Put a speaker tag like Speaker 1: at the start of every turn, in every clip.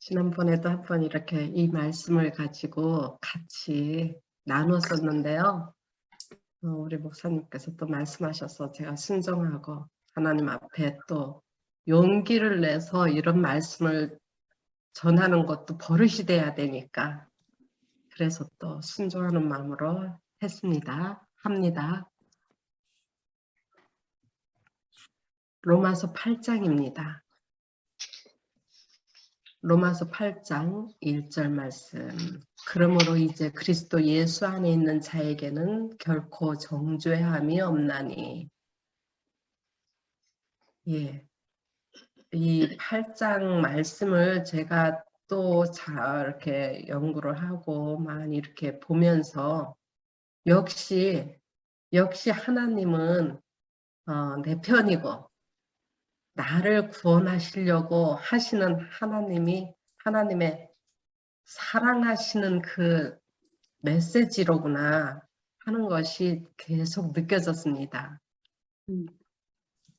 Speaker 1: 지난번에도 한번 이렇게 이 말씀을 가지고 같이 나눴었는데요. 우리 목사님께서 또 말씀하셔서 제가 순종하고 하나님 앞에 또 용기를 내서 이런 말씀을 전하는 것도 버릇이 돼야 되니까 그래서 또 순종하는 마음으로 합니다. 로마서 8장입니다. 로마서 8장 1절 말씀. 그러므로 이제 그리스도 예수 안에 있는 자에게는 결코 정죄함이 없나니. 예. 이 8장 말씀을 제가 또 잘 이렇게 연구를 하고 많이 이렇게 보면서 역시 하나님은 내 편이고 나를 구원하시려고 하시는 하나님의 사랑하시는 그 메시지로구나 하는 것이 계속 느껴졌습니다.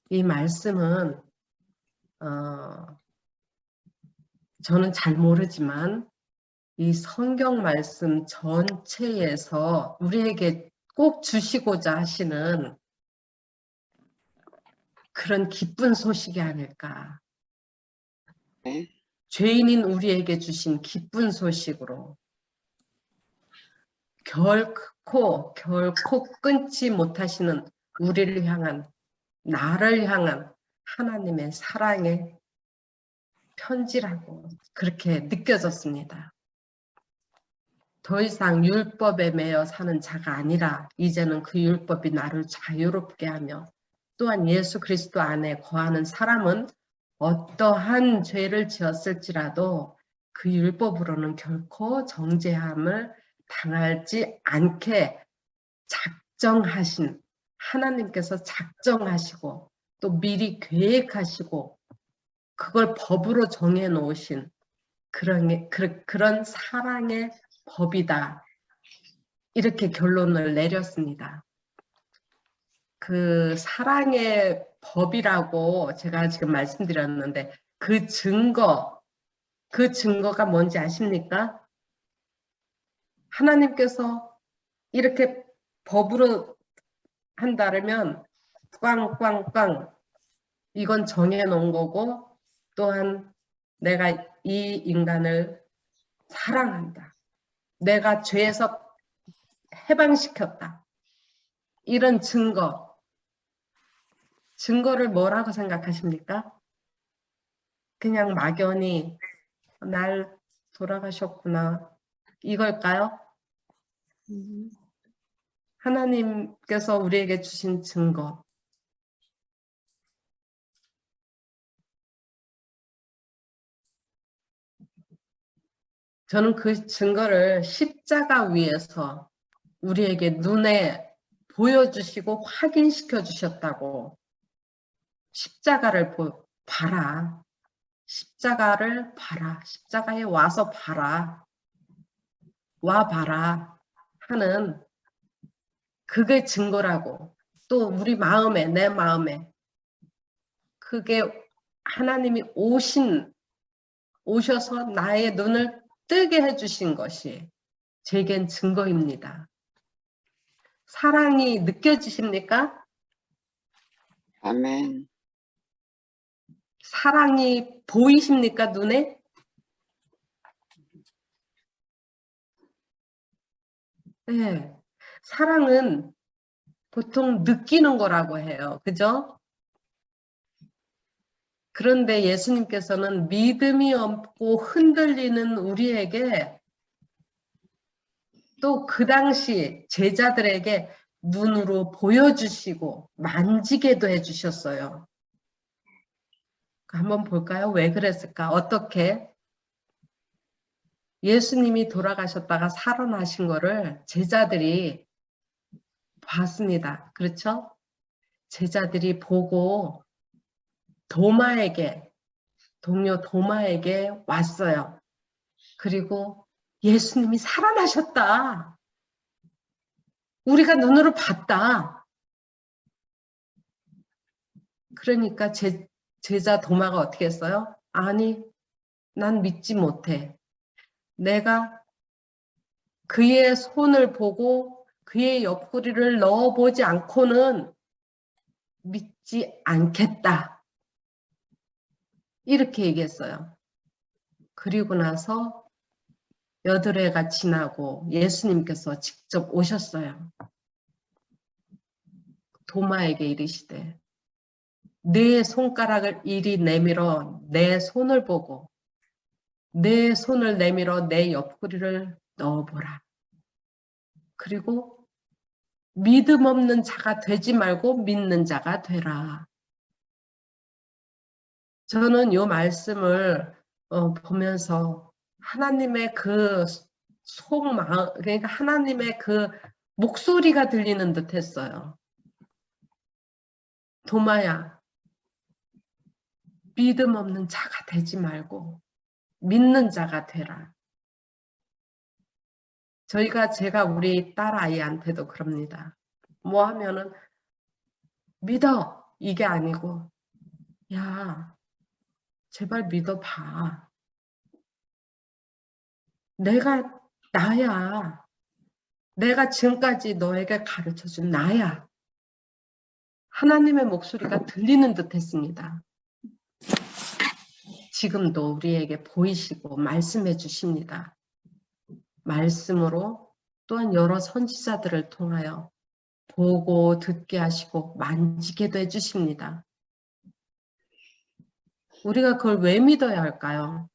Speaker 1: 이 말씀은 저는 잘 모르지만 이 성경 말씀 전체에서 우리에게 꼭 주시고자 하시는 그런 기쁜 소식이 아닐까.
Speaker 2: 네.
Speaker 1: 죄인인 우리에게 주신 기쁜 소식으로 결코 끊지 못하시는 우리를 향한, 나를 향한 하나님의 사랑의 편지라고 그렇게 느껴졌습니다. 더 이상 율법에 매여 사는 자가 아니라 이제는 그 율법이 나를 자유롭게 하며 또한 예수 그리스도 안에 거하는 사람은 어떠한 죄를 지었을지라도 그 율법으로는 결코 정죄함을 당하지 않게 작정하신 하나님께서 작정하시고 또 미리 계획하시고 그걸 법으로 정해 놓으신 그런 사랑의 법이다. 이렇게 결론을 내렸습니다. 그 사랑의 법이라고 제가 지금 말씀드렸는데 그 증거가 뭔지 아십니까? 하나님께서 이렇게 법으로 한다면 꽝꽝꽝 이건 정해놓은 거고 또한 내가 이 인간을 사랑한다. 내가 죄에서 해방시켰다. 이런 증거를 뭐라고 생각하십니까? 그냥 막연히 날 돌아가셨구나. 이걸까요? 하나님께서 우리에게 주신 증거. 저는 그 증거를 십자가 위에서 우리에게 눈에 보여주시고 확인시켜 주셨다고. 십자가를 봐라. 십자가를 봐라. 십자가에 와서 봐라. 와 봐라 하는 그게 증거라고. 또 우리 마음에, 내 마음에 그게 하나님이 오셔서 나의 눈을 뜨게 해주신 것이 제겐 증거입니다. 사랑이 느껴지십니까?
Speaker 2: 아멘.
Speaker 1: 사랑이 보이십니까? 눈에? 네. 사랑은 보통 느끼는 거라고 해요. 그죠? 그런데 예수님께서는 믿음이 없고 흔들리는 우리에게 또 그 당시 제자들에게 눈으로 보여주시고 만지게도 해주셨어요. 한번 볼까요? 왜 그랬을까? 어떻게? 예수님이 돌아가셨다가 살아나신 거를 제자들이 봤습니다. 그렇죠? 제자들이 보고 동료 도마에게 왔어요. 그리고 예수님이 살아나셨다. 우리가 눈으로 봤다. 그러니까 제자 도마가 어떻게 했어요? 아니, 난 믿지 못해. 내가 그의 손을 보고 그의 옆구리를 넣어보지 않고는 믿지 않겠다. 이렇게 얘기했어요. 그리고 나서 8해가 지나고 예수님께서 직접 오셨어요. 도마에게 이르시되 내 손가락을 이리 내밀어 내 손을 보고 내 손을 내밀어 내 옆구리를 넣어보라. 그리고 믿음 없는 자가 되지 말고 믿는 자가 되라. 저는 이 말씀을 보면서 하나님의 그 속마음, 그러니까 하나님의 그 목소리가 들리는 듯 했어요. 도마야, 믿음 없는 자가 되지 말고 믿는 자가 되라. 제가 우리 딸아이한테도 그럽니다. 뭐 하면은 믿어! 이게 아니고 야, 제발 믿어봐. 내가 나야. 내가 지금까지 너에게 가르쳐준 나야. 하나님의 목소리가 들리는 듯 했습니다. 지금도 우리에게 보이시고 말씀해 주십니다. 말씀으로 또한 여러 선지자들을 통하여 보고 듣게 하시고 만지게도 해주십니다. 우리가 그걸 왜 믿어야 할까요?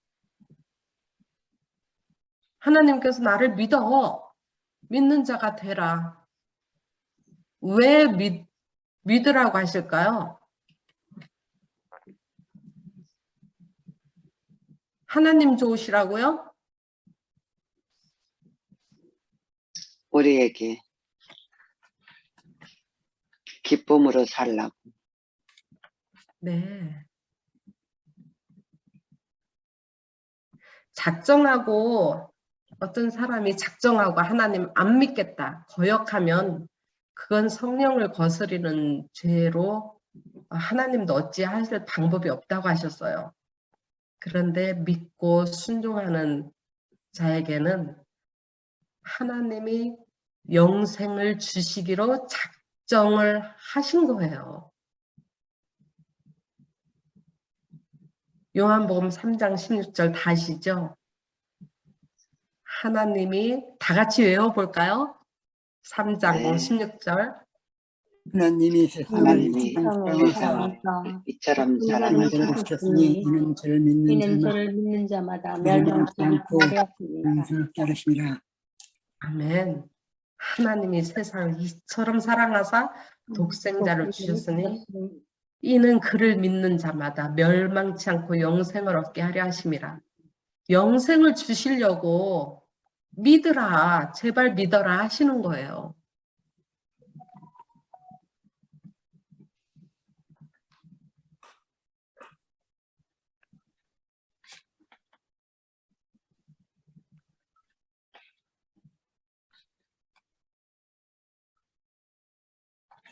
Speaker 1: 하나님께서 나를 믿어. 믿는 자가 되라. 왜 믿으라고 하실까요? 하나님 좋으시라고요?
Speaker 2: 우리에게 기쁨으로 살라고.
Speaker 1: 네. 작정하고 어떤 사람이 작정하고 하나님 안 믿겠다 거역하면 그건 성령을 거스리는 죄로 하나님도 어찌하실 방법이 없다고 하셨어요. 그런데 믿고 순종하는 자에게는 하나님이 영생을 주시기로 작정을 하신 거예요. 요한복음 3장 16절 다시죠. 하나님이 다 같이 외워볼까요? 3장
Speaker 2: 네.
Speaker 1: 16절.
Speaker 3: 하나님이
Speaker 2: 하나님이
Speaker 3: 사랑하사
Speaker 2: 이처럼
Speaker 3: 사랑을
Speaker 2: 사랑하사
Speaker 3: 주셨으니 이는 저를
Speaker 4: 믿는 자마다 멸망치 않고 되었습니다.
Speaker 3: 영생하게 하시니라.
Speaker 1: 아멘. 하나님이 세상을 이처럼 사랑하사 독생자를 주셨으니 이는 그를 믿는 자마다 멸망치 않고 영생을 얻게 하려 하심이라. 영생을 주시려고 믿으라, 제발 믿어라 하시는 거예요.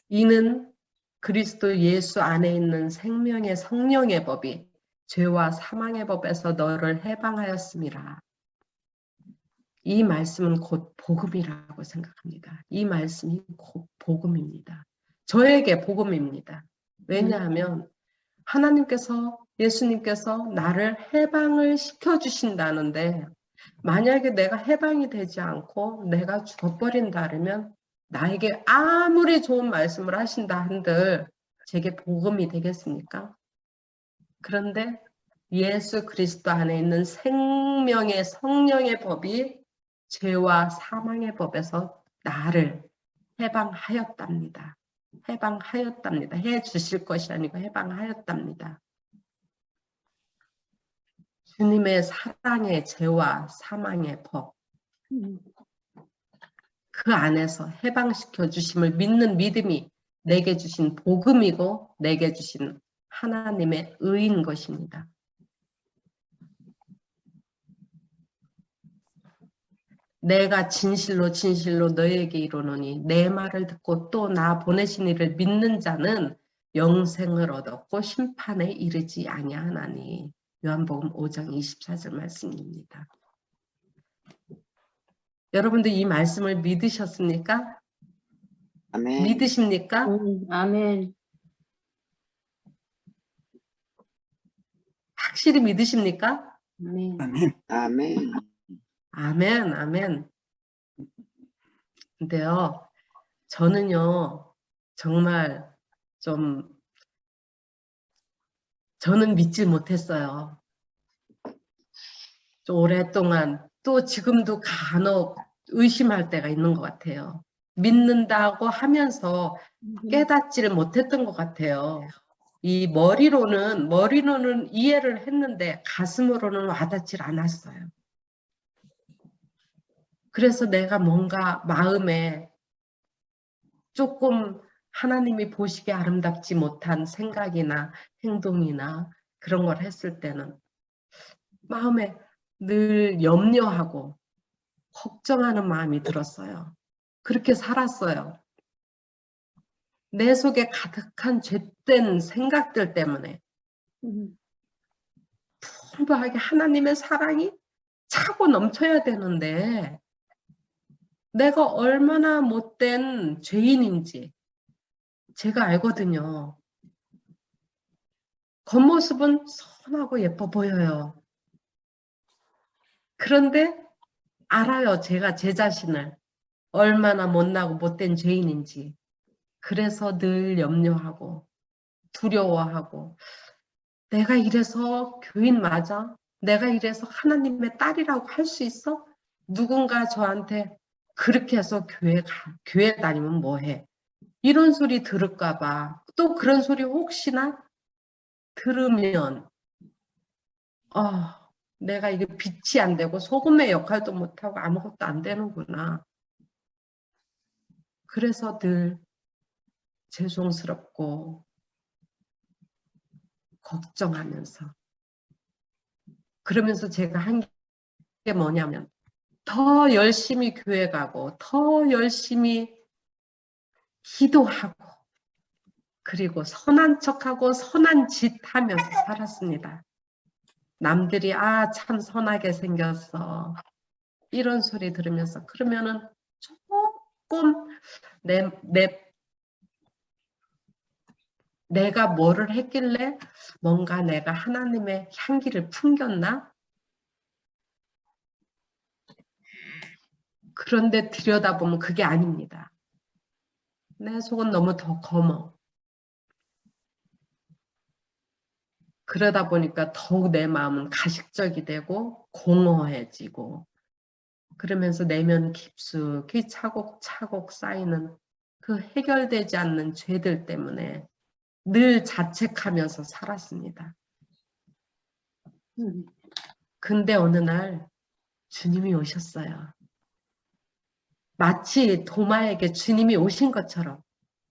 Speaker 1: 이는 그리스도 예수 안에 있는 생명의 성령의 법이 죄와 사망의 법에서 너를 해방하였음이라. 이 말씀은 곧 복음이라고 생각합니다. 이 말씀이 곧 복음입니다. 저에게 복음입니다. 왜냐하면 하나님께서 예수님께서 나를 해방을 시켜주신다는데 만약에 내가 해방이 되지 않고 내가 죽어버린다 그러면 나에게 아무리 좋은 말씀을 하신다 한들 제게 복음이 되겠습니까? 그런데 예수 그리스도 안에 있는 생명의 성령의 법이 죄와 사망의 법에서 나를 해방하였답니다. 해방하였답니다. 해 주실 것이 아니고 해방하였답니다. 주님의 사랑의 죄와 사망의 법, 그 안에서 해방시켜 주심을 믿는 믿음이 내게 주신 복음이고 내게 주신 하나님의 의인 것입니다. 내가 진실로 진실로 너에게 이르노니 내 말을 듣고 또 나 보내신 이를 믿는 자는 영생을 얻었고 심판에 이르지 아니하나니. 요한복음 5장 24절 말씀입니다. 여러분들 이 말씀을 믿으셨습니까?
Speaker 2: 아멘.
Speaker 1: 믿으십니까?
Speaker 4: 아멘.
Speaker 1: 확실히 믿으십니까?
Speaker 4: 아멘.
Speaker 3: 아멘.
Speaker 2: 아멘.
Speaker 1: 아멘, 아멘. 근데요, 저는요, 정말 저는 믿지 못했어요. 좀 오랫동안, 또 지금도 간혹 의심할 때가 있는 것 같아요. 믿는다고 하면서 깨닫지를 못했던 것 같아요. 이 머리로는 이해를 했는데 가슴으로는 와닿질 않았어요. 그래서 내가 뭔가 마음에 조금 하나님이 보시기에 아름답지 못한 생각이나 행동이나 그런 걸 했을 때는 마음에 늘 염려하고 걱정하는 마음이 들었어요. 그렇게 살았어요. 내 속에 가득한 죄된 생각들 때문에 풍부하게 하나님의 사랑이 차고 넘쳐야 되는데 내가 얼마나 못된 죄인인지 제가 알거든요. 겉모습은 선하고 예뻐 보여요. 그런데 알아요. 제가 제 자신을 얼마나 못나고 못된 죄인인지. 그래서 늘 염려하고 두려워하고 내가 이래서 교인 맞아? 내가 이래서 하나님의 딸이라고 할 수 있어? 누군가 저한테 그렇게 해서 교회 다니면 뭐해? 이런 소리 들을까 봐. 또 그런 소리 혹시나 들으면 내가 이게 빛이 안 되고 소금의 역할도 못하고 아무것도 안 되는구나. 그래서 늘 죄송스럽고 걱정하면서 그러면서 제가 한 게 뭐냐면 더 열심히 교회 가고 더 열심히 기도하고 그리고 선한 척하고 선한 짓 하면서 살았습니다. 남들이 참 선하게 생겼어 이런 소리 들으면서 그러면은 조금 내가 뭐를 했길래 뭔가 내가 하나님의 향기를 풍겼나? 그런데 들여다보면 그게 아닙니다. 내 속은 너무 더 검어. 그러다 보니까 더욱 내 마음은 가식적이 되고 공허해지고 그러면서 내면 깊숙이 차곡차곡 쌓이는 그 해결되지 않는 죄들 때문에 늘 자책하면서 살았습니다. 근데 어느 날 주님이 오셨어요. 마치 도마에게 주님이 오신 것처럼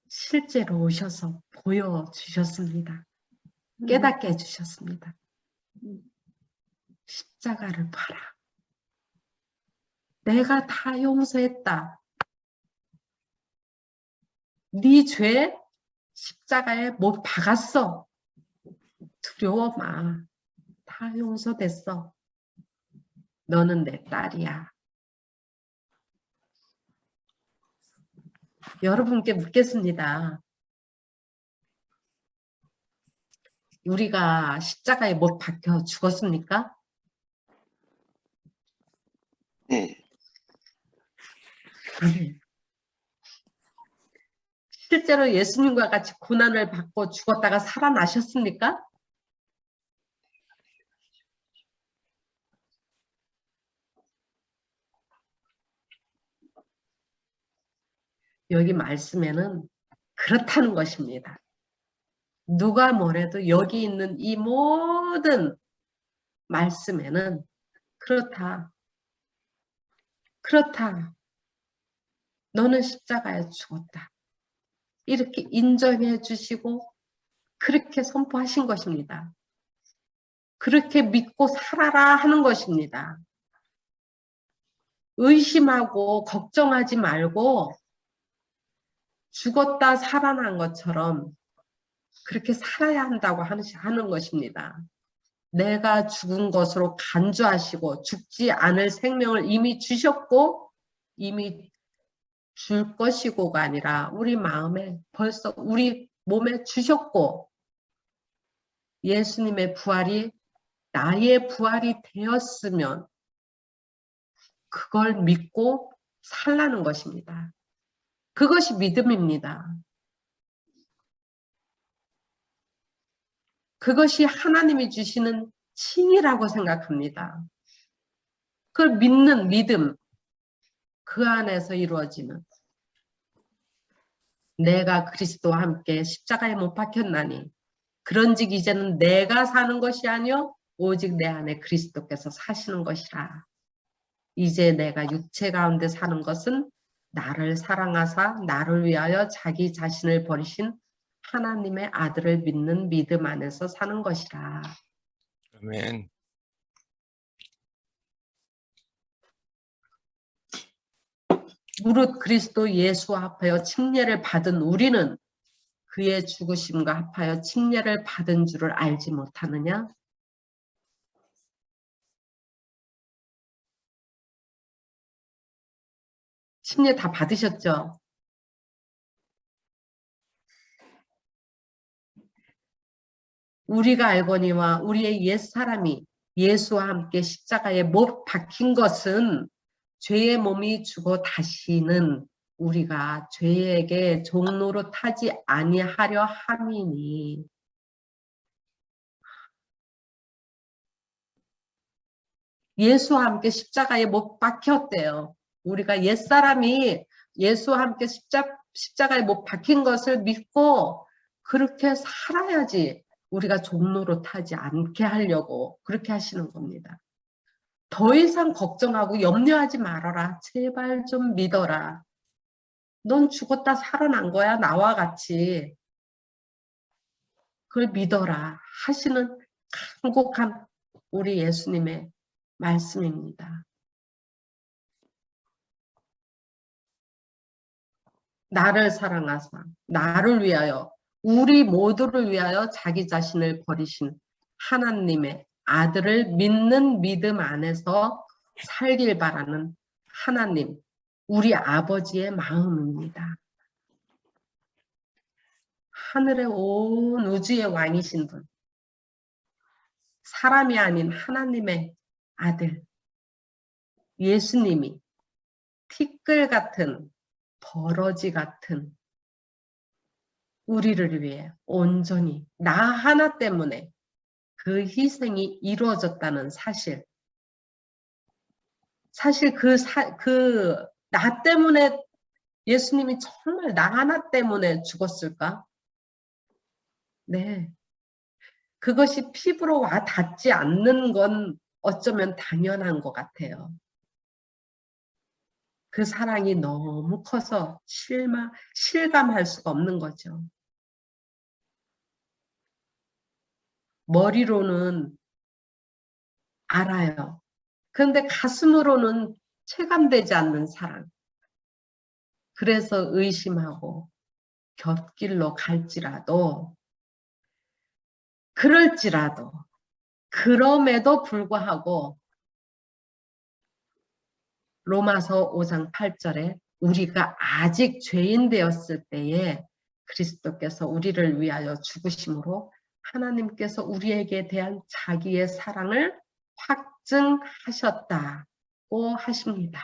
Speaker 1: 실제로 오셔서 보여주셨습니다. 깨닫게 해주셨습니다. 십자가를 봐라. 내가 다 용서했다. 네 죄 십자가에 못 박았어. 두려워 마. 다 용서됐어. 너는 내 딸이야. 여러분께 묻겠습니다. 우리가 십자가에 못 박혀 죽었습니까?
Speaker 2: 네.
Speaker 1: 아니. 실제로 예수님과 같이 고난을 받고 죽었다가 살아나셨습니까? 여기 말씀에는 그렇다는 것입니다. 누가 뭐래도 여기 있는 이 모든 말씀에는 그렇다. 그렇다. 너는 십자가에 죽었다. 이렇게 인정해 주시고 그렇게 선포하신 것입니다. 그렇게 믿고 살아라 하는 것입니다. 의심하고 걱정하지 말고 죽었다 살아난 것처럼 그렇게 살아야 한다고 하는 것입니다. 내가 죽은 것으로 간주하시고 죽지 않을 생명을 이미 주셨고 이미 줄 것이고가 아니라 우리 마음에 벌써 우리 몸에 주셨고 예수님의 부활이 나의 부활이 되었으면 그걸 믿고 살라는 것입니다. 그것이 믿음입니다. 그것이 하나님이 주시는 칭이라고 생각합니다. 그걸 믿는 믿음, 그 안에서 이루어지는 내가 그리스도와 함께 십자가에 못 박혔나니 그런즉 이제는 내가 사는 것이 아니요 오직 내 안에 그리스도께서 사시는 것이라. 이제 내가 육체 가운데 사는 것은 나를 사랑하사 나를 위하여 자기 자신을 버리신 하나님의 아들을 믿는 믿음 안에서 사는 것이라.
Speaker 5: 아멘.
Speaker 1: 무릇 그리스도 예수와 합하여 침례를 받은 우리는 그의 죽으심과 합하여 침례를 받은 줄을 알지 못하느냐? 침례 다 받으셨죠? 우리가 알거니와 우리의 옛사람이 예수와 함께 십자가에 못 박힌 것은 죄의 몸이 죽어 다시는 우리가 죄에게 종로로 타지 아니하려 함이니. 예수와 함께 십자가에 못 박혔대요. 우리가 옛사람이 예수와 함께 십자가에 못 박힌 것을 믿고 그렇게 살아야지 우리가 종로로 타지 않게 하려고 그렇게 하시는 겁니다. 더 이상 걱정하고 염려하지 말아라. 제발 좀 믿어라. 넌 죽었다 살아난 거야. 나와 같이. 그걸 믿어라. 하시는 간곡한 우리 예수님의 말씀입니다. 나를 사랑하사 나를 위하여 우리 모두를 위하여 자기 자신을 버리신 하나님의 아들을 믿는 믿음 안에서 살길 바라는 하나님, 우리 아버지의 마음입니다. 하늘의 온 우주의 왕이신 분, 사람이 아닌 하나님의 아들, 예수님이 티끌 같은 버러지 같은 우리를 위해 온전히 나 하나 때문에 그 희생이 이루어졌다는 사실. 사실 나 때문에 예수님이 정말 나 하나 때문에 죽었을까? 네. 그것이 피부로 와 닿지 않는 건 어쩌면 당연한 것 같아요. 그 사랑이 너무 커서 실감할 수가 없는 거죠. 머리로는 알아요. 그런데 가슴으로는 체감되지 않는 사랑. 그래서 의심하고 곁길로 갈지라도 그럴지라도 그럼에도 불구하고 로마서 5장 8절에 우리가 아직 죄인 되었을 때에 그리스도께서 우리를 위하여 죽으심으로 하나님께서 우리에게 대한 자기의 사랑을 확증하셨다고 하십니다.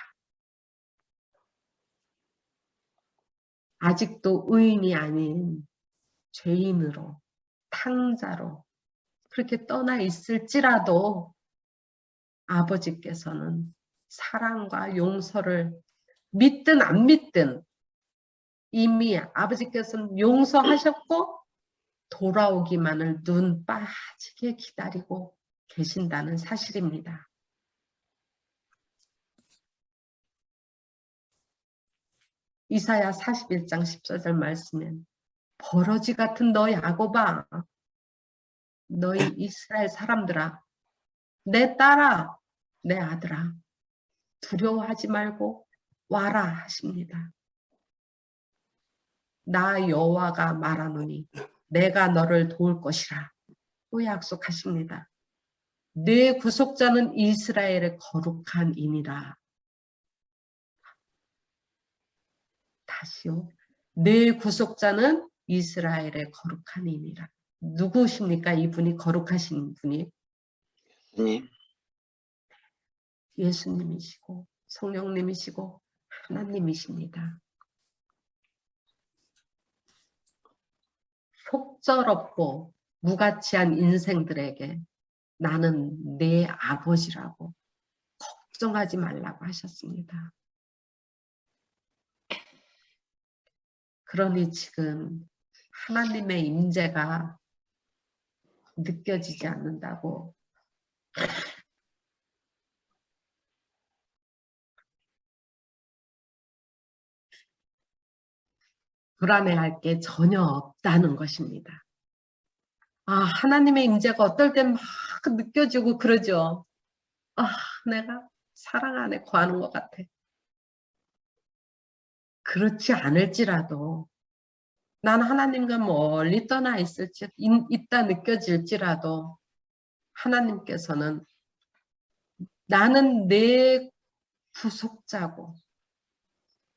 Speaker 1: 아직도 의인이 아닌 죄인으로 탕자로 그렇게 떠나 있을지라도 아버지께서는 사랑과 용서를 믿든 안 믿든 이미 아버지께서는 용서하셨고 돌아오기만을 눈 빠지게 기다리고 계신다는 사실입니다. 이사야 41장 14절 말씀엔 버러지 같은 너 야곱아, 너희 이스라엘 사람들아, 내 딸아, 내 아들아, 두려워하지 말고 와라 하십니다. 나 여호와가 말하노니 내가 너를 도울 것이라 또 약속하십니다. 내 구속자는 이스라엘의 거룩한 이니라. 다시요. 내 구속자는 이스라엘의 거룩한 이니라. 누구십니까? 이분이 거룩하신 분이
Speaker 2: 예수님.
Speaker 1: 예수님이시고 성령님이시고 하나님이십니다. 속절없고 무가치한 인생들에게 나는 내 아버지라고 걱정하지 말라고 하셨습니다. 그러니 지금 하나님의 임재가 느껴지지 않는다고 불안해할 게 전혀 없다는 것입니다. 아, 하나님의 임재가 어떨 땐 막 느껴지고 그러죠. 아, 내가 사랑 안에 거하는 것 같아. 그렇지 않을지라도 난 하나님과 멀리 떠나 있다 느껴질지라도 하나님께서는 나는 내 구속자고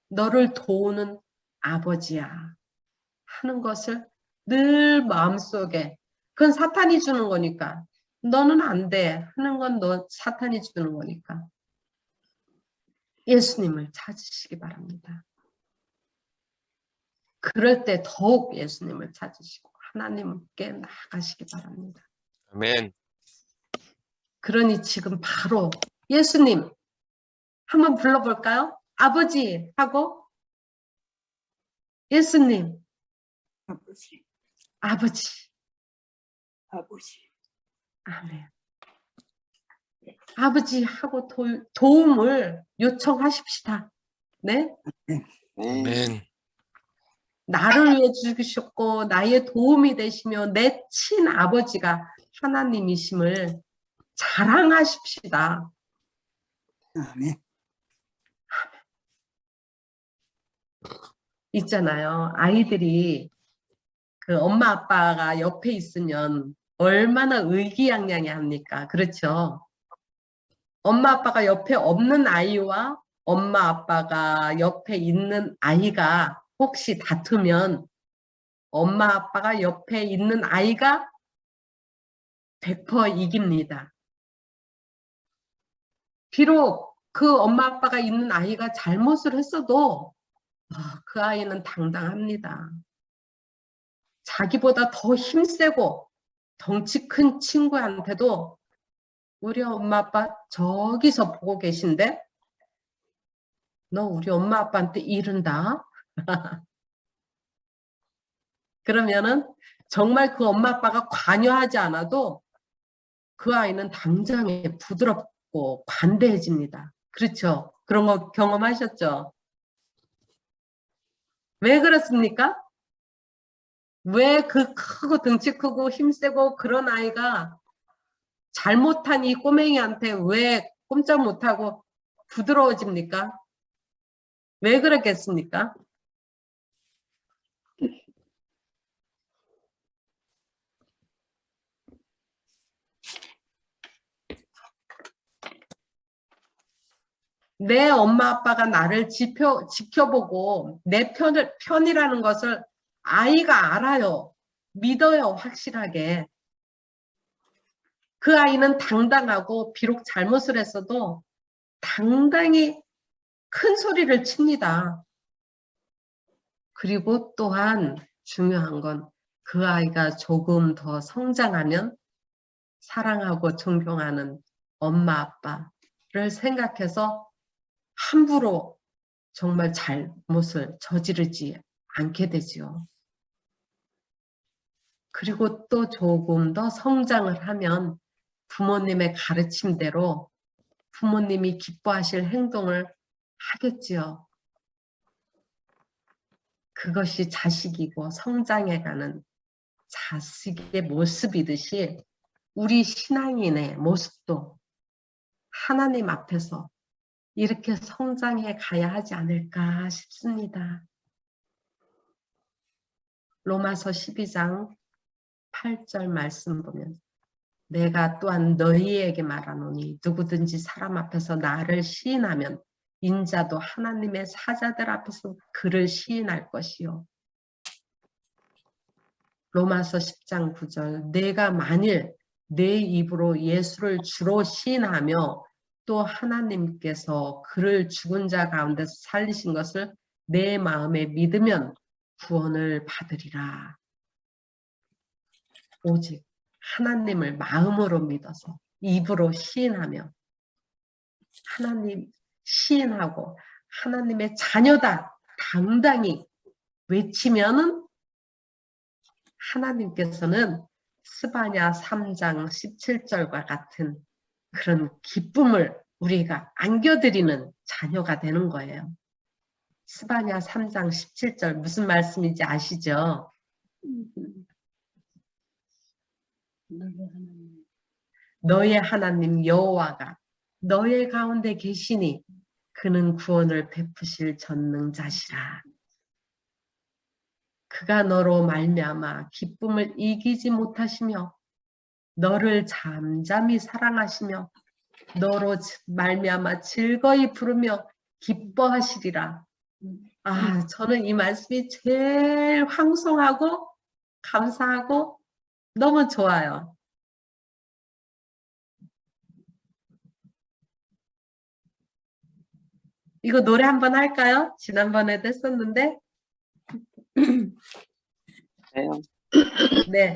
Speaker 1: 너를 도우는 아버지야 하는 것을 늘 마음속에, 그건 사탄이 주는 거니까 너는 안 돼 하는 건 사탄이 주는 거니까 예수님을 찾으시기 바랍니다. 그럴 때 더욱 예수님을 찾으시고 하나님께 나아가시기 바랍니다.
Speaker 5: 아멘.
Speaker 1: 그러니 지금 바로 예수님 한번 불러볼까요? 아버지 하고 예수님,
Speaker 3: 아버지,
Speaker 1: 아버지.
Speaker 3: 아버지.
Speaker 1: 아멘. 아버지 하고 도움을 요청하십시다. 네?
Speaker 2: 네.
Speaker 5: 아멘.
Speaker 1: 나를 위해 죽으셨고 나의 도움이 되시며 내 친아버지가 하나님이심을 자랑하십시다.
Speaker 3: 아멘.
Speaker 1: 있잖아요. 아이들이 그 엄마 아빠가 옆에 있으면 얼마나 의기양양해 합니까? 그렇죠? 엄마 아빠가 옆에 없는 아이와 엄마 아빠가 옆에 있는 아이가 혹시 다투면 엄마 아빠가 옆에 있는 아이가 100% 이깁니다. 비록 그 엄마 아빠가 있는 아이가 잘못을 했어도 그 아이는 당당합니다. 자기보다 더 힘세고 덩치 큰 친구한테도 우리 엄마 아빠 저기서 보고 계신데 너 우리 엄마 아빠한테 이른다. 그러면은 정말 그 엄마 아빠가 관여하지 않아도 그 아이는 당장에 부드럽고 관대해집니다. 그렇죠? 그런 거 경험하셨죠? 왜 그렇습니까? 왜 그 크고 등치 크고 힘세고 그런 아이가 잘못한 이 꼬맹이한테 왜 꼼짝 못하고 부드러워집니까? 왜 그랬겠습니까? 내 엄마 아빠가 나를 지켜보고 내 편이라는 것을 아이가 알아요. 믿어요, 확실하게. 그 아이는 당당하고 비록 잘못을 했어도 당당히 큰 소리를 칩니다. 그리고 또한 중요한 건 그 아이가 조금 더 성장하면 사랑하고 존경하는 엄마 아빠를 생각해서 함부로 정말 잘못을 저지르지 않게 되죠. 그리고 또 조금 더 성장을 하면 부모님의 가르침대로 부모님이 기뻐하실 행동을 하겠지요. 그것이 자식이고 성장해가는 자식의 모습이듯이 우리 신앙인의 모습도 하나님 앞에서 이렇게 성장해 가야 하지 않을까 싶습니다. 로마서 12장 8절 말씀 보면 내가 또한 너희에게 말하노니 누구든지 사람 앞에서 나를 시인하면 인자도 하나님의 사자들 앞에서 그를 시인할 것이요. 로마서 10장 9절 내가 만일 내 입으로 예수를 주로 시인하며 또 하나님께서 그를 죽은 자 가운데서 살리신 것을 내 마음에 믿으면 구원을 받으리라. 오직 하나님을 마음으로 믿어서 입으로 시인하며 하나님 시인하고 하나님의 자녀다 당당히 외치면은 하나님께서는 스바냐 3장 17절과 같은 그런 기쁨을 우리가 안겨드리는 자녀가 되는 거예요. 스바냐 3장 17절 무슨 말씀인지 아시죠? 너의 하나님 여호와가 너의 가운데 계시니 그는 구원을 베푸실 전능자시라. 그가 너로 말미암아 기쁨을 이기지 못하시며 너를 잠잠히 사랑하시며 너로 말미암아 즐거이 부르며 기뻐하시리라. 아, 저는 이 말씀이 제일 황송하고 감사하고 너무 좋아요. 이거 노래 한번 할까요? 지난번에도 했었는데.
Speaker 2: 해요.
Speaker 1: 네,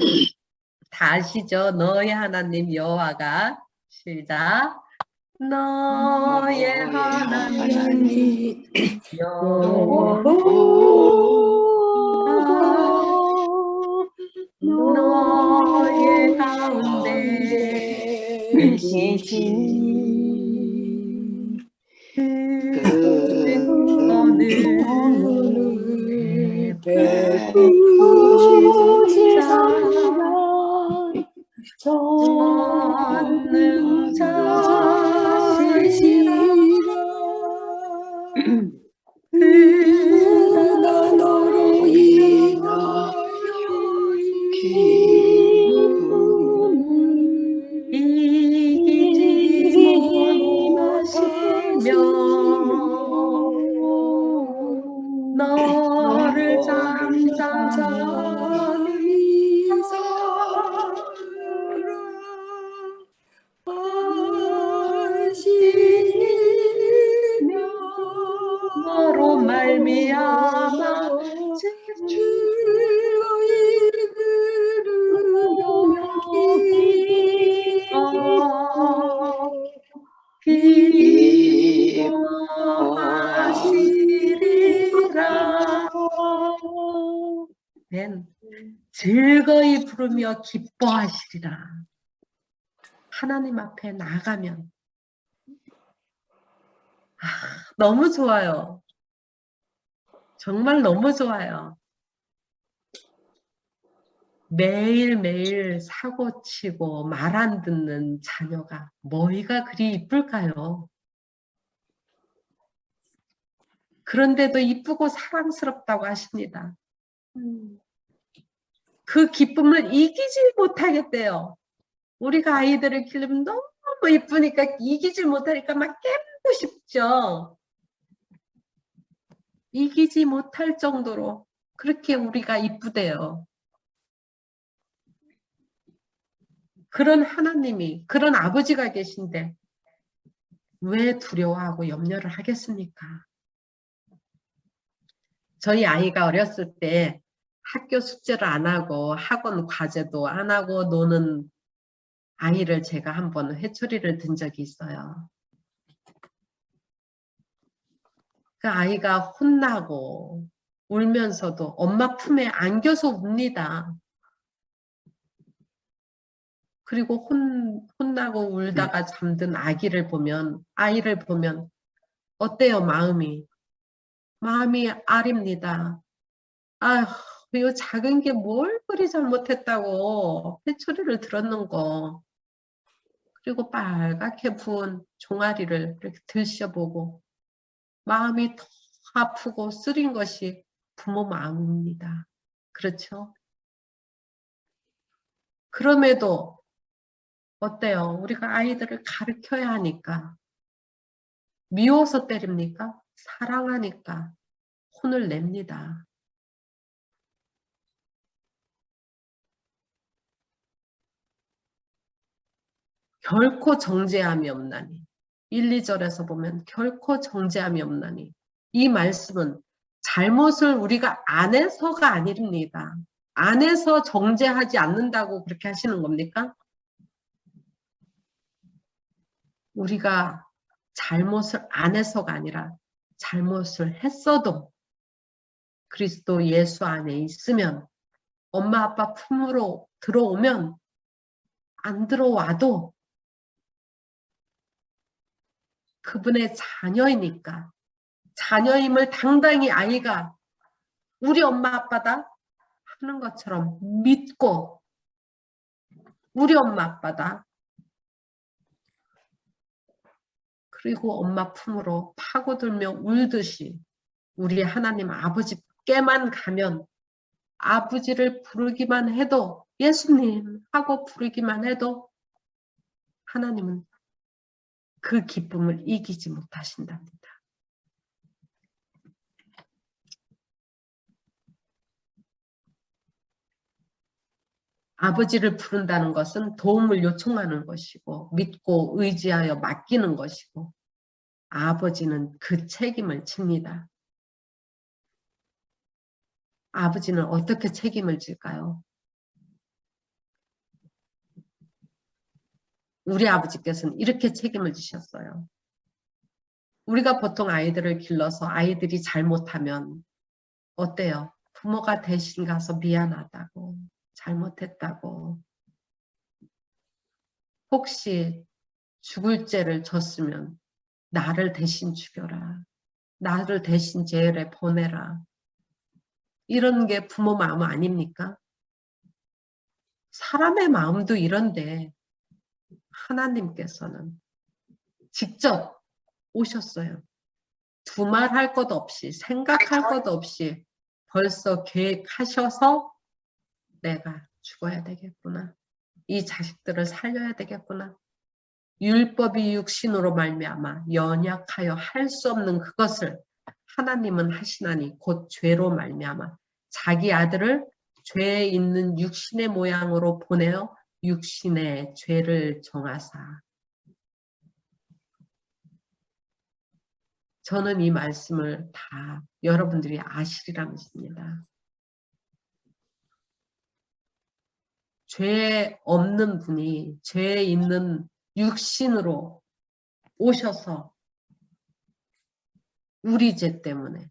Speaker 1: 다 아시죠? 너의 하나님 여호와가 시작. 너의 하나님 여호와가 너의 가운데 계시니 그는 너를 베푸신 자 전능자시라. 그가 너로 인하여 기쁨을 이기지 못하시며 너를 잠잠히 사랑하시며 너로 말미암아 즐거이 부르며 기뻐하시리라. 즐거이 부르며 기뻐하시리라. 하나님 앞에 나가면 너무 좋아요. 정말 너무 좋아요. 매일매일 사고치고 말 안 듣는 자녀가 뭐가 그리 이쁠까요? 그런데도 이쁘고 사랑스럽다고 하십니다. 그 기쁨을 이기지 못하겠대요. 우리가 아이들을 키우면 너무 이쁘니까 이기지 못하니까 막 깨물고 싶죠. 이기지 못할 정도로 그렇게 우리가 이쁘대요. 그런 하나님이, 그런 아버지가 계신데 왜 두려워하고 염려를 하겠습니까? 저희 아이가 어렸을 때 학교 숙제를 안 하고 학원 과제도 안 하고 노는 아이를 제가 한번 회초리를 든 적이 있어요. 그 아이가 혼나고 울면서도 엄마 품에 안겨서 웁니다. 그리고 혼나고 울다가 잠든 아이를 보면 어때요, 마음이? 마음이 아립니다. 아휴, 이 작은 게 뭘 그리 잘못했다고 회초리를 들었는 거. 그리고 빨갛게 부은 종아리를 이렇게 들춰보고 마음이 더 아프고 쓰린 것이 부모 마음입니다. 그렇죠? 그럼에도 어때요? 우리가 아이들을 가르쳐야 하니까. 미워서 때립니까? 사랑하니까 혼을 냅니다. 결코 정죄함이 없나니. 1, 2절에서 보면 결코 정죄함이 없나니. 이 말씀은 잘못을 우리가 안 해서가 아닙니다. 안 해서 정죄하지 않는다고 그렇게 하시는 겁니까? 우리가 잘못을 안 해서가 아니라 잘못을 했어도 그리스도 예수 안에 있으면 엄마 아빠 품으로 들어오면 안 들어와도 그분의 자녀이니까 자녀임을 당당히 아이가 우리 엄마 아빠다 하는 것처럼 믿고 우리 엄마 아빠다. 그리고 엄마 품으로 파고들며 울듯이 우리 하나님 아버지께만 가면 아버지를 부르기만 해도 예수님 하고 부르기만 해도 하나님은 그 기쁨을 이기지 못하신답니다. 아버지를 부른다는 것은 도움을 요청하는 것이고 믿고 의지하여 맡기는 것이고 아버지는 그 책임을 집니다. 아버지는 어떻게 책임을 질까요? 우리 아버지께서는 이렇게 책임을 지셨어요. 우리가 보통 아이들을 길러서 아이들이 잘못하면 어때요? 부모가 대신 가서 미안하다고 잘못했다고 혹시 죽을 죄를 졌으면 나를 대신 죽여라. 나를 대신 제일에 보내라. 이런 게 부모 마음 아닙니까? 사람의 마음도 이런데 하나님께서는 직접 오셨어요. 두말할 것 없이 생각할 것 없이 벌써 계획하셔서 내가 죽어야 되겠구나. 이 자식들을 살려야 되겠구나. 율법이 육신으로 말미암아 연약하여 할 수 없는 그것을 하나님은 하시나니 곧 죄로 말미암아 자기 아들을 죄에 있는 육신의 모양으로 보내어 육신의 죄를 정하사. 저는 이 말씀을 다 여러분들이 아시리라 믿습니다. 죄 없는 분이 죄에 있는 육신으로 오셔서 우리 죄 때문에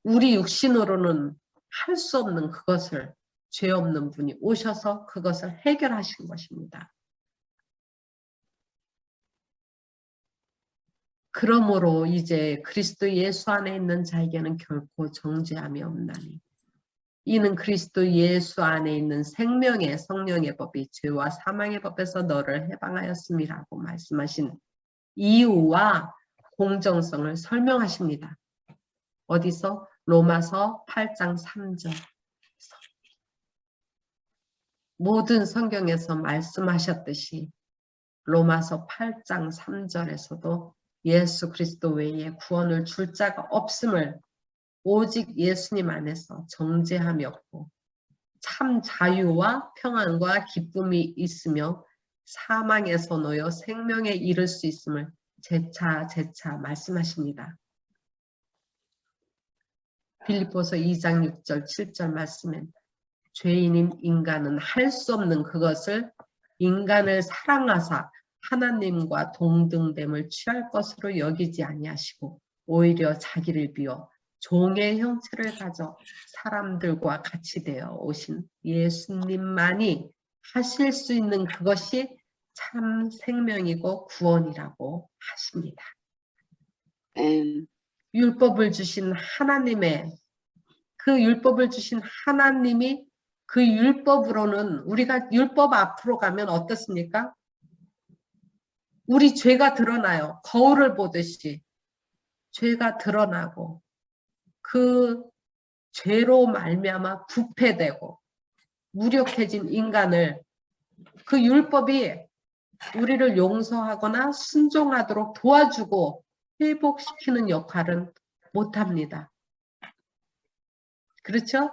Speaker 1: 우리 육신으로는 할 수 없는 그것을 죄 없는 분이 오셔서 그것을 해결하신 것입니다. 그러므로 이제 그리스도 예수 안에 있는 자에게는 결코 정죄함이 없나니 이는 그리스도 예수 안에 있는 생명의 성령의 법이 죄와 사망의 법에서 너를 해방하였음이라고 말씀하신 이유와 공정성을 설명하십니다. 어디서? 로마서 8장 3절. 모든 성경에서 말씀하셨듯이 로마서 8장 3절에서도 예수 그리스도 외에 구원을 줄 자가 없음을 오직 예수님 안에서 정죄함이 없고 참 자유와 평안과 기쁨이 있으며 사망에서 놓여 생명에 이를 수 있음을 재차 말씀하십니다. 빌립보서 2장 6절 7절 말씀엔 죄인인 인간은 할 수 없는 그것을 인간을 사랑하사 하나님과 동등됨을 취할 것으로 여기지 아니하시고 오히려 자기를 비워 종의 형체를 가져 사람들과 같이 되어 오신 예수님만이 하실 수 있는 그것이 참 생명이고 구원이라고 하십니다. 율법을 주신 하나님의 그 율법을 주신 하나님이 그 율법으로는 우리가 율법 앞으로 가면 어떻습니까? 우리 죄가 드러나요. 거울을 보듯이 죄가 드러나고 그 죄로 말미암아 부패되고 무력해진 인간을 그 율법이 우리를 용서하거나 순종하도록 도와주고 회복시키는 역할은 못합니다. 그렇죠?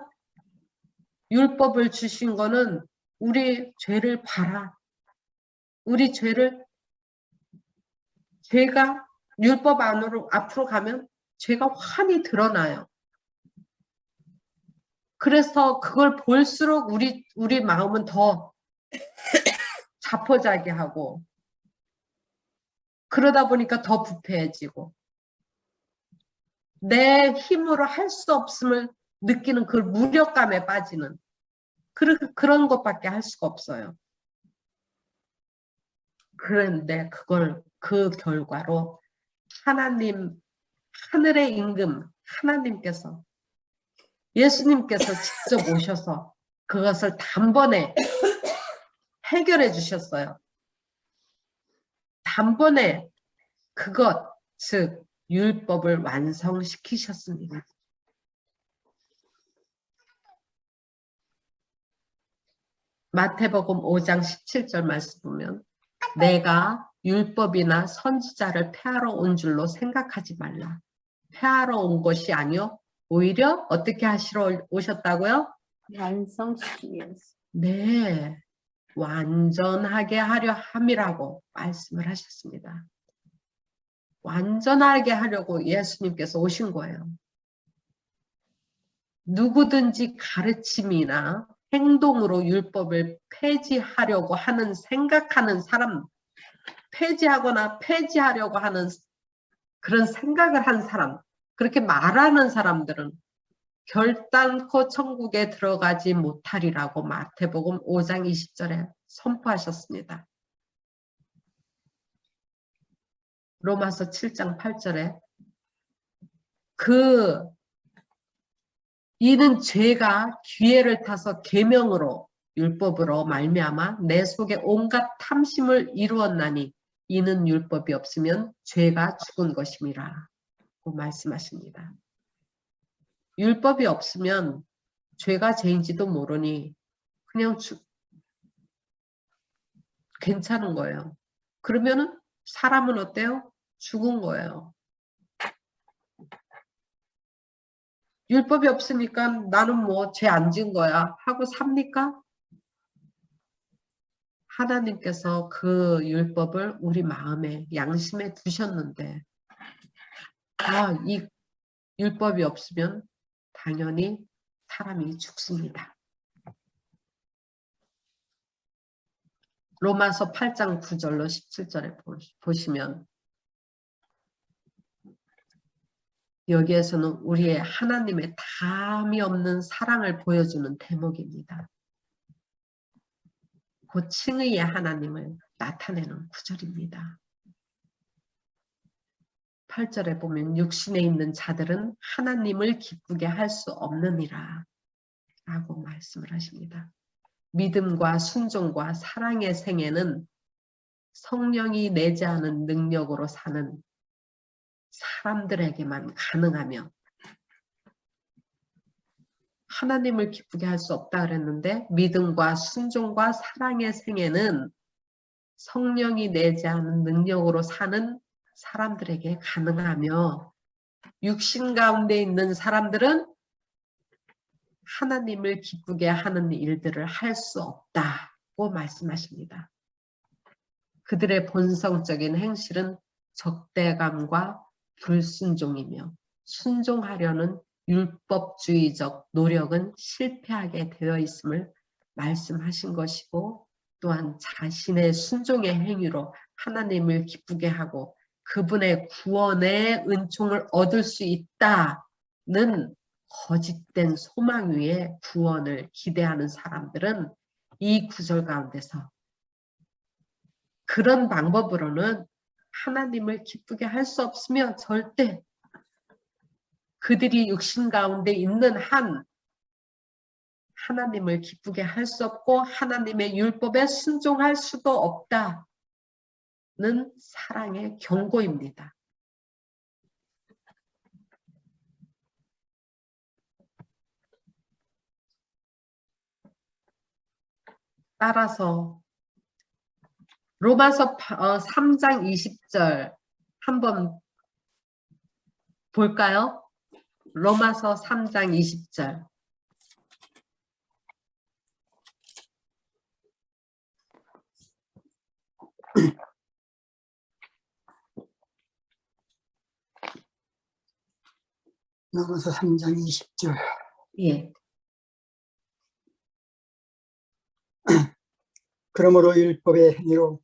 Speaker 1: 율법을 주신 거는 우리 죄를 봐라. 우리 죄가 율법 안으로 앞으로 가면 죄가 환히 드러나요. 그래서 그걸 볼수록 우리 마음은 더 자포자기하고 그러다 보니까 더 부패해지고 내 힘으로 할 수 없음을 느끼는 그 무력감에 빠지는 그런 것밖에 할 수가 없어요. 그런데 그 결과로 하늘의 임금 하나님께서 예수님께서 직접 오셔서 그것을 단번에 해결해 주셨어요. 단번에 즉 율법을 완성시키셨습니다. 마태복음 5장 17절 말씀 보면 내가 율법이나 선지자를 폐하러 온 줄로 생각하지 말라. 폐하러 온 것이 아니요 오히려 어떻게 하시러 오셨다고요?
Speaker 4: 완성시키기 위해서.
Speaker 1: 네, 완전하게 하려 함이라고 말씀을 하셨습니다. 완전하게 하려고 예수님께서 오신 거예요. 누구든지 가르침이나 행동으로 율법을 폐지하려고 생각하는 사람, 폐지하거나 폐지하려고 하는 그런 생각을 한 사람, 그렇게 말하는 사람들은 결단코 천국에 들어가지 못하리라고 마태복음 5장 20절에 선포하셨습니다. 로마서 7장 8절에 이는 죄가 기회를 타서 계명으로 율법으로 말미암아 내 속에 온갖 탐심을 이루었나니 이는 율법이 없으면 죄가 죽은 것임이라 고 말씀하십니다. 율법이 없으면 죄가 죄인지도 모르니 그냥 괜찮은 거예요. 그러면은 사람은 어때요? 죽은 거예요. 율법이 없으니까 나는 뭐 죄 안 지은 거야 하고 삽니까? 하나님께서 그 율법을 우리 마음에 양심에 두셨는데 이 율법이 없으면 당연히 사람이 죽습니다. 로마서 8장 9절로 17절에 보시면 여기에서는 우리의 하나님의 담이 없는 사랑을 보여주는 대목입니다. 그 칭의의 하나님을 나타내는 구절입니다. 8절에 보면 육신에 있는 자들은 하나님을 기쁘게 할 수 없느니라 라고 말씀을 하십니다. 믿음과 순종과 사랑의 생애는 성령이 내지 않은 능력으로 사는 사람들에게만 가능하며 하나님을 기쁘게 할 수 없다 그랬는데 믿음과 순종과 사랑의 생애는 성령이 내지 않은 능력으로 사는 사람들에게 가능하며 육신 가운데 있는 사람들은 하나님을 기쁘게 하는 일들을 할 수 없다고 말씀하십니다. 그들의 본성적인 행실은 적대감과 불순종이며 순종하려는 율법주의적 노력은 실패하게 되어 있음을 말씀하신 것이고 또한 자신의 순종의 행위로 하나님을 기쁘게 하고 그분의 구원의 은총을 얻을 수 있다는 거짓된 소망 위에 구원을 기대하는 사람들은 이 구절 가운데서 그런 방법으로는 하나님을 기쁘게 할 수 없으며 절대 그들이 육신 가운데 있는 한 하나님을 기쁘게 할 수 없고 하나님의 율법에 순종할 수도 없다는 사랑의 경고입니다. 따라서 로마서 3장 20절 한번 볼까요? 로마서 3장 20절.
Speaker 3: 로마서 3장 20절.
Speaker 1: 예.
Speaker 3: 그러므로 율법의 행위로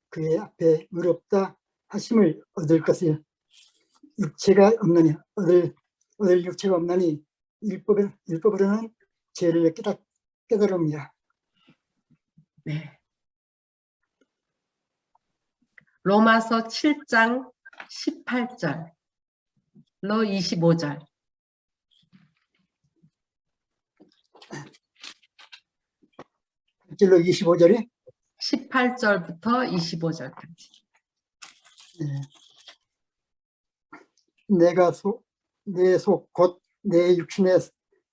Speaker 3: 그의 앞에 의롭다 하심을 얻을 것을 육체가 없나니 얻을 육체가 없나니 율법으로는 죄를 깨달음이라.
Speaker 1: 네. 로마서 7장 18절 로 25절.
Speaker 3: 실로 25절이
Speaker 1: 18절부터 25절까지.
Speaker 3: 내가 내 속 곧 내 육신에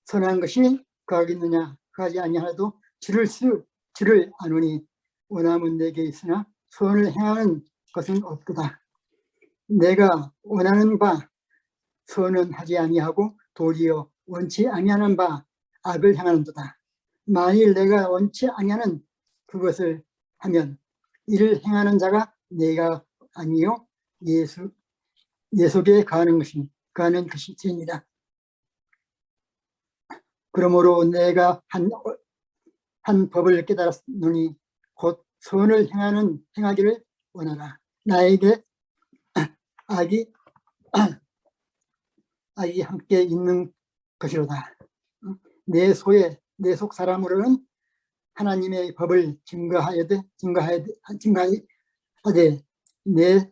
Speaker 3: 선한 것이 거하겠느냐 거하지 아니하나도 주를 아노니 원함은 내게 있으나 소원을 행하는 것은 없도다. 내가 원하는 바 소원은 하지 아니하고 도리어 원치 아니하는 바 악을 행하는도다. 만일 내가 원치 아니하는 그것을 하면 이를 행하는 자가 내가 아니요 예속에 거하는 것이 죄입니다. 그러므로 내가 한 법을 깨달았노니 곧 선을 행하기를 원하라. 나에게 악이 함께 있는 것이로다. 내 속 사람으로는 하나님의 법을 증거하되 내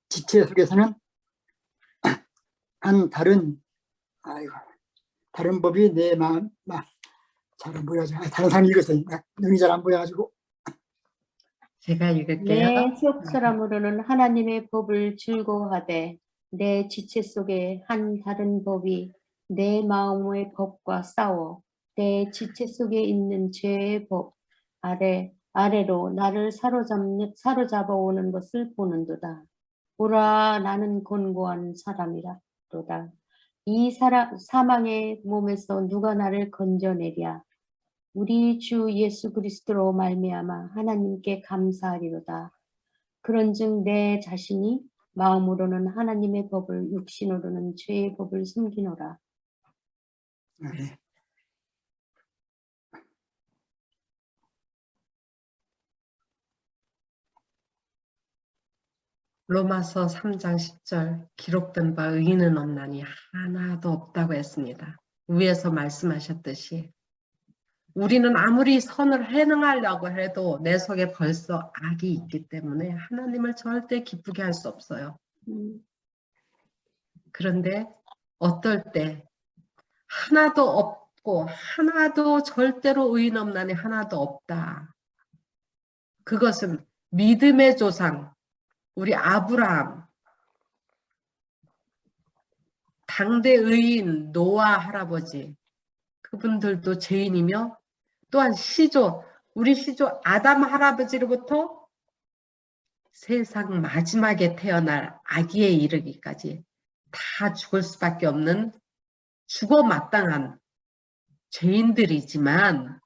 Speaker 3: 지체 속에서는 다른 법이 내 마음 잘 안 보여가지고 다른 사람이 읽었어요. 눈이 잘 안 보여가지고
Speaker 1: 제가 읽을게요.
Speaker 4: 내 속 사람으로는 하나님의 법을 즐거워하되 내 지체 속에 한 다른 법이 내 마음의 법과 싸워 내 지체 속에 있는 죄의 법 아래로 나를 사로잡아 오는 것을 보는도다. 보라, 나는 곤고한 사람이라도다. 이 사망의 몸에서 누가 나를 건져내랴. 우리 주 예수 그리스도로 말미암아 하나님께 감사하리로다. 그런즉 내 자신이 마음으로는 하나님의 법을 육신으로는 죄의 법을 숨기노라.
Speaker 3: 네.
Speaker 1: 로마서 3장 10절 기록된 바 의인은 없나니 하나도 없다고 했습니다. 위에서 말씀하셨듯이 우리는 아무리 선을 행하려고 해도 내 속에 벌써 악이 있기 때문에 하나님을 절대 기쁘게 할 수 없어요. 그런데 어떨 때 하나도 없고 하나도 절대로 의인 없나니 하나도 없다. 그것은 믿음의 조상 우리 아브라함, 당대 의인 노아 할아버지 그분들도 죄인이며 또한 우리 시조 아담 할아버지로부터 세상 마지막에 태어날 아기에 이르기까지 다 죽을 수밖에 없는 죽어 마땅한 죄인들이지만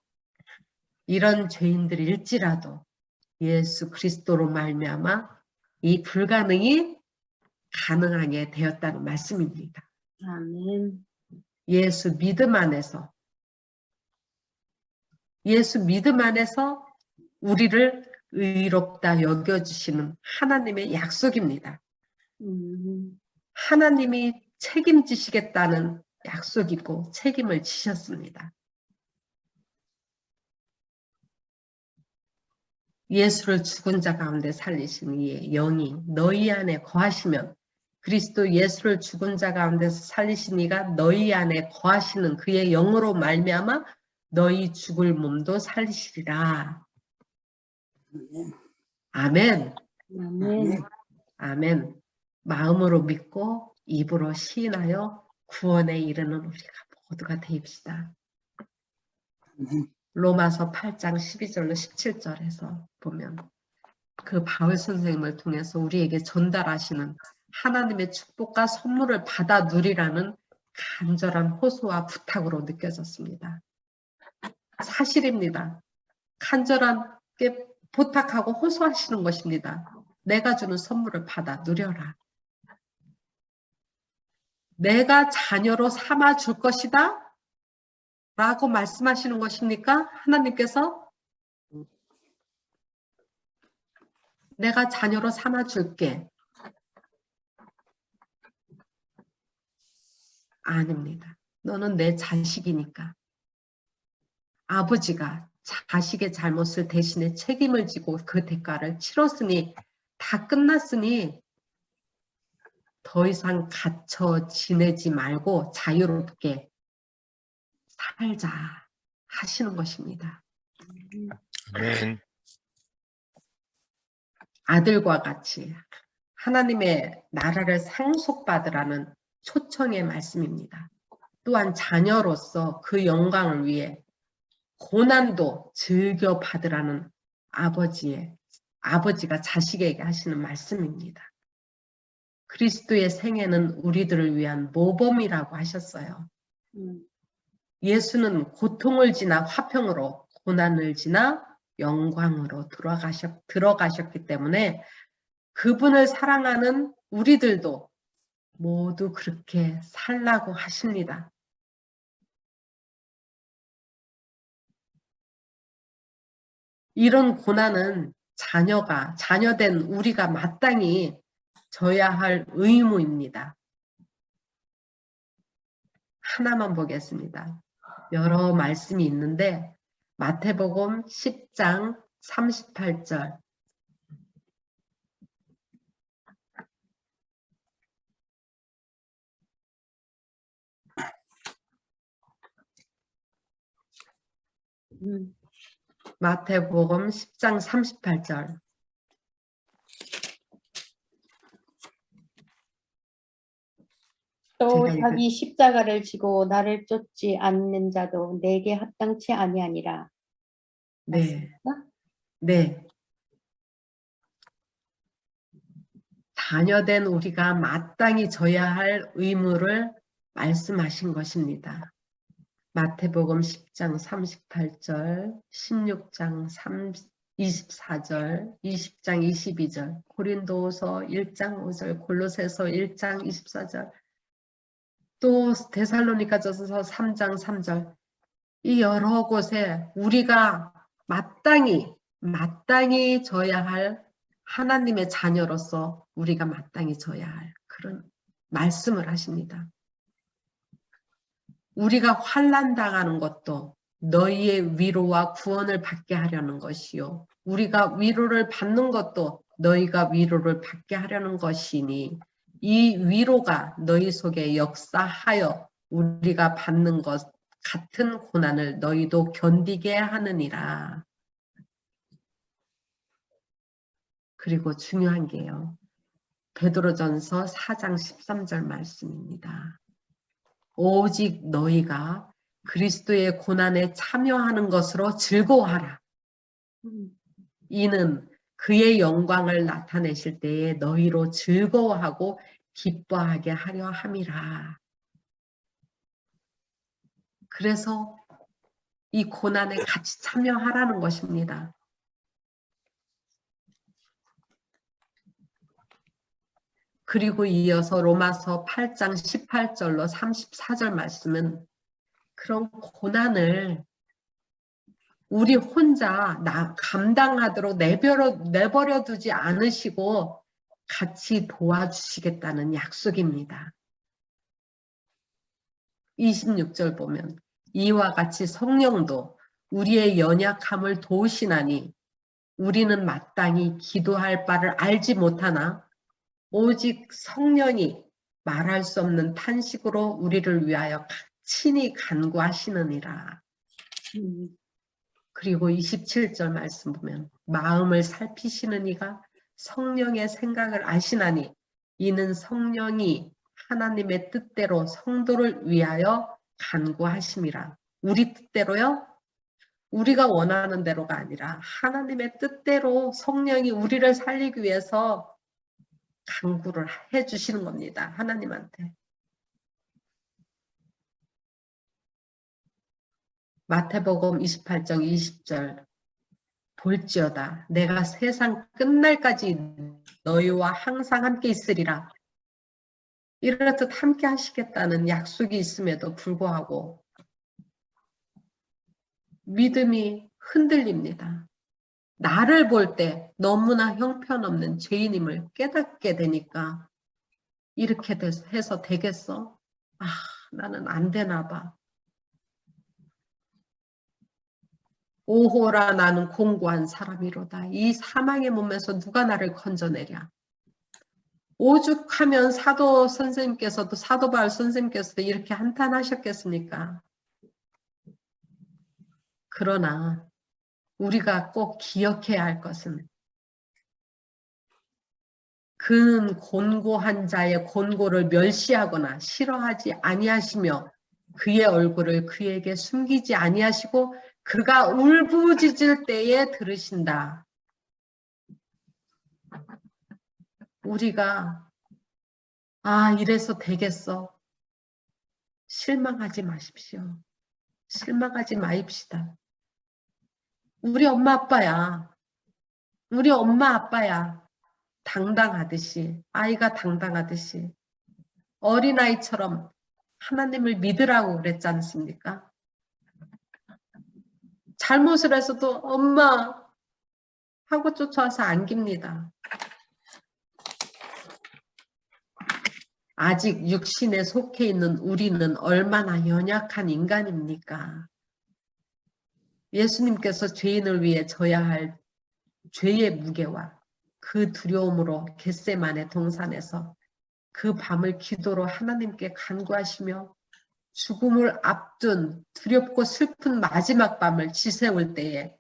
Speaker 1: 이런 죄인들일지라도 예수 그리스도로 말미암아 이 불가능이 가능하게 되었다는 말씀입니다.
Speaker 4: 아멘.
Speaker 1: 예수 믿음 안에서 우리를 의롭다 여겨주시는 하나님의 약속입니다. 하나님이 책임지시겠다는 약속이고 책임을 지셨습니다. 예수를 죽은 자 가운데 살리신 이의 영이 너희 안에 거하시면 그리스도 예수를 죽은 자 가운데서 살리신 이가 너희 안에 거하시는 그의 영으로 말미암아 너희 죽을 몸도 살리시리라. 아멘.
Speaker 4: 아멘.
Speaker 1: 아멘. 마음으로 믿고 입으로 시인하여 구원에 이르는 우리가 모두가 되입시다. 로마서 8장 12절로 17절에서 보면 그 바울 선생님을 통해서 우리에게 전달하시는 하나님의 축복과 선물을 받아 누리라는 간절한 호소와 부탁으로 느껴졌습니다. 사실입니다. 간절하게 부탁하고 호소하시는 것입니다. 내가 주는 선물을 받아 누려라. 내가 자녀로 삼아 줄 것이다 라고 말씀하시는 것입니까? 하나님께서 내가 자녀로 삼아 줄게. 아닙니다. 너는 내 자식이니까. 아버지가 자식의 잘못을 대신에 책임을 지고 그 대가를 치렀으니 다 끝났으니 더 이상 갇혀 지내지 말고 자유롭게 살자 하시는 것입니다.
Speaker 5: 아멘.
Speaker 1: 아들과 같이 하나님의 나라를 상속받으라는 초청의 말씀입니다. 또한 자녀로서 그 영광을 위해 고난도 즐겨 받으라는 아버지가 자식에게 하시는 말씀입니다. 그리스도의 생애는 우리들을 위한 모범이라고 하셨어요. 예수는 고통을 지나 화평으로, 고난을 지나 영광으로 들어가셨기 때문에 그분을 사랑하는 우리들도 모두 그렇게 살라고 하십니다. 이런 고난은 자녀된 우리가 마땅히 져야 할 의무입니다. 하나만 보겠습니다. 여러 말씀이 있는데 마태복음 10장 38절 마태복음 10장 38절
Speaker 4: 또
Speaker 1: 제가
Speaker 4: 자기 십자가를 지고 나를 쫓지 않는 자도 내게 합당치 아니하니라.
Speaker 1: 네,
Speaker 4: 맞습니까?
Speaker 1: 네. 자녀된 우리가 마땅히 져야 할 의무를 말씀하신 것입니다. 마태복음 10장 38절, 16장 24절, 20장 22절, 고린도서 1장 5절, 골로새서 1장 24절, 또 데살로니가전서 3장 3절, 이 여러 곳에 우리가 마땅히 져야 할 하나님의 자녀로서 우리가 마땅히 져야 할 그런 말씀을 하십니다. 우리가 환난 당하는 것도 너희의 위로와 구원을 받게 하려는 것이요. 우리가 위로를 받는 것도 너희가 위로를 받게 하려는 것이니 이 위로가 너희 속에 역사하여 우리가 받는 것 같은 고난을 너희도 견디게 하느니라. 그리고 중요한 게요. 베드로전서 4장 13절 말씀입니다. 오직 너희가 그리스도의 고난에 참여하는 것으로 즐거워하라. 이는 그의 영광을 나타내실 때에 너희로 즐거워하고 기뻐하게 하려 함이라. 그래서 이 고난에 같이 참여하라는 것입니다. 그리고 이어서 로마서 8장 18절로 34절 말씀은 그런 고난을 우리 혼자 감당하도록 내버려 두지 않으시고 같이 도와주시겠다는 약속입니다. 26절 보면 이와 같이 성령도 우리의 연약함을 도우시나니 우리는 마땅히 기도할 바를 알지 못하나 오직 성령이 말할 수 없는 탄식으로 우리를 위하여 친히 간구하시느니라. 그리고 27절 말씀 보면 마음을 살피시는 이가 성령의 생각을 아시나니 이는 성령이 하나님의 뜻대로 성도를 위하여 간구하심이라. 우리 뜻대로요? 우리가 원하는 대로가 아니라 하나님의 뜻대로 성령이 우리를 살리기 위해서 간구를 해주시는 겁니다. 하나님한테. 마태복음 28장 20절 볼지어다 내가 세상 끝날까지 너희와 항상 함께 있으리라. 이렇듯 함께 하시겠다는 약속이 있음에도 불구하고 믿음이 흔들립니다. 나를 볼 때 너무나 형편없는 죄인임을 깨닫게 되니까 이렇게 해서 되겠어? 아, 나는 안 되나 봐. 오호라 나는 공고한 사람이로다. 이 사망의 몸에서 누가 나를 건져내랴. 오죽하면 사도 선생님께서도 사도 바울 선생님께서도 이렇게 한탄하셨겠습니까? 그러나 우리가 꼭 기억해야 할 것은 그는 곤고한 자의 곤고를 멸시하거나 싫어하지 아니하시며 그의 얼굴을 그에게 숨기지 아니하시고 그가 울부짖을 때에 들으신다. 우리가 이래서 되겠어. 실망하지 마십시오. 실망하지 마입시다. 우리 엄마 아빠야. 우리 엄마 아빠야. 당당하듯이 아이가 당당하듯이 어린아이처럼 하나님을 믿으라고 그랬지 않습니까? 잘못을 해서도 엄마 하고 쫓아와서 안깁니다. 아직 육신에 속해 있는 우리는 얼마나 연약한 인간입니까? 예수님께서 죄인을 위해 져야 할 죄의 무게와 그 두려움으로 겟세마네 동산에서 그 밤을 기도로 하나님께 간구하시며 죽음을 앞둔 두렵고 슬픈 마지막 밤을 지새울 때에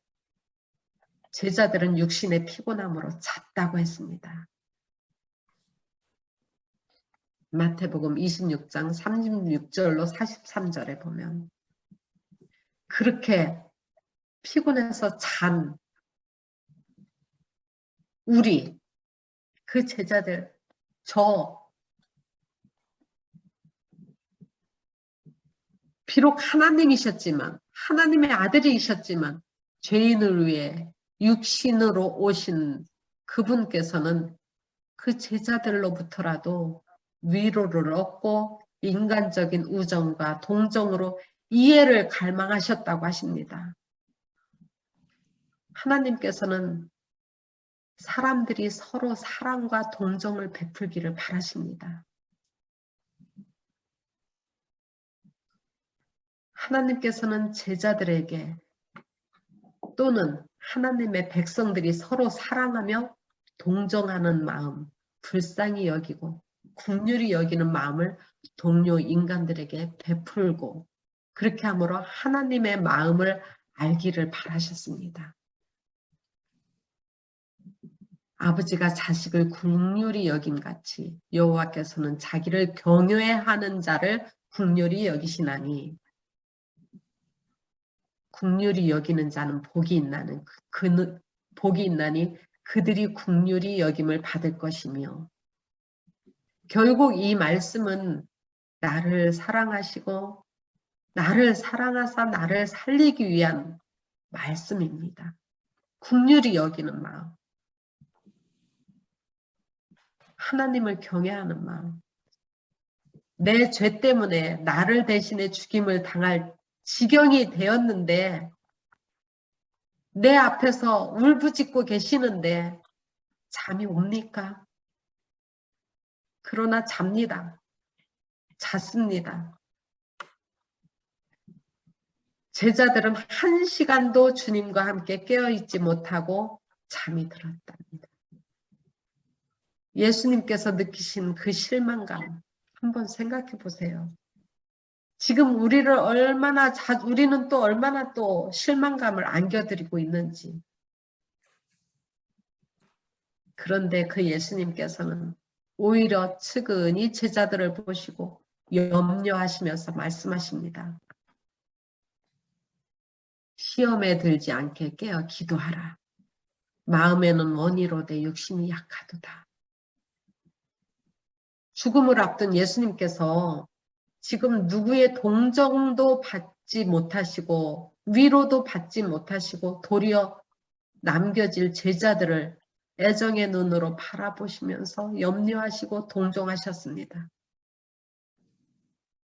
Speaker 1: 제자들은 육신의 피곤함으로 잤다고 했습니다. 마태복음 26장 36절로 43절에 보면 그렇게 피곤해서 잔 우리 그 제자들 비록 하나님이셨지만 하나님의 아들이셨지만 죄인을 위해 육신으로 오신 그분께서는 그 제자들로부터라도 위로를 얻고 인간적인 우정과 동정으로 이해를 갈망하셨다고 하십니다. 하나님께서는 사람들이 서로 사랑과 동정을 베풀기를 바라십니다. 하나님께서는 제자들에게 또는 하나님의 백성들이 서로 사랑하며 동정하는 마음, 불쌍히 여기고 긍휼히 여기는 마음을 동료 인간들에게 베풀고 그렇게 함으로 하나님의 마음을 알기를 바라셨습니다. 아버지가 자식을 긍휼히 여김같이 여호와께서는 자기를 경외하는 자를 긍휼히 여기시나니 긍휼히 여기는 자는 복이 있나니 그들이 긍휼히 여김을 받을 것이며 결국 이 말씀은 나를 사랑하시고 나를 사랑하사 나를 살리기 위한 말씀입니다. 긍휼히 여기는 마음, 하나님을 경외하는 마음, 내 죄 때문에 나를 대신해 죽임을 당할 지경이 되었는데 내 앞에서 울부짖고 계시는데 잠이 옵니까? 그러나 잡니다. 잤습니다. 제자들은 1시간도 주님과 함께 깨어있지 못하고 잠이 들었답니다. 예수님께서 느끼신 그 실망감 한번 생각해 보세요. 지금 우리는 또 얼마나 또 실망감을 안겨드리고 있는지. 그런데 그 예수님께서는 오히려 측은히 제자들을 보시고 염려하시면서 말씀하십니다. 시험에 들지 않게 깨어 기도하라. 마음에는 원이로되 육신이 약하도다. 죽음을 앞둔 예수님께서 지금 누구의 동정도 받지 못하시고 위로도 받지 못하시고 도리어 남겨질 제자들을 애정의 눈으로 바라보시면서 염려하시고 동정하셨습니다.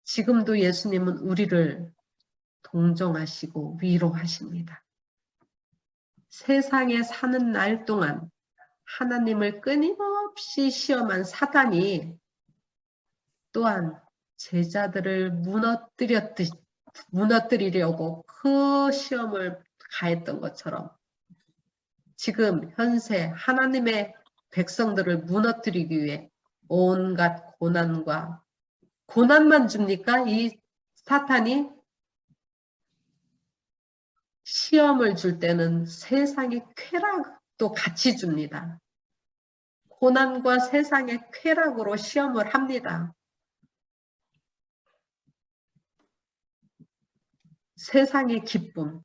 Speaker 1: 지금도 예수님은 우리를 동정하시고 위로하십니다. 세상에 사는 날 동안 하나님을 끊임없이 시험한 사단이 또한 제자들을 무너뜨리려고 그 시험을 가했던 것처럼 지금 현세 하나님의 백성들을 무너뜨리기 위해 온갖 고난만 줍니까? 이 사탄이 시험을 줄 때는 세상의 쾌락도 같이 줍니다. 고난과 세상의 쾌락으로 시험을 합니다. 세상의 기쁨,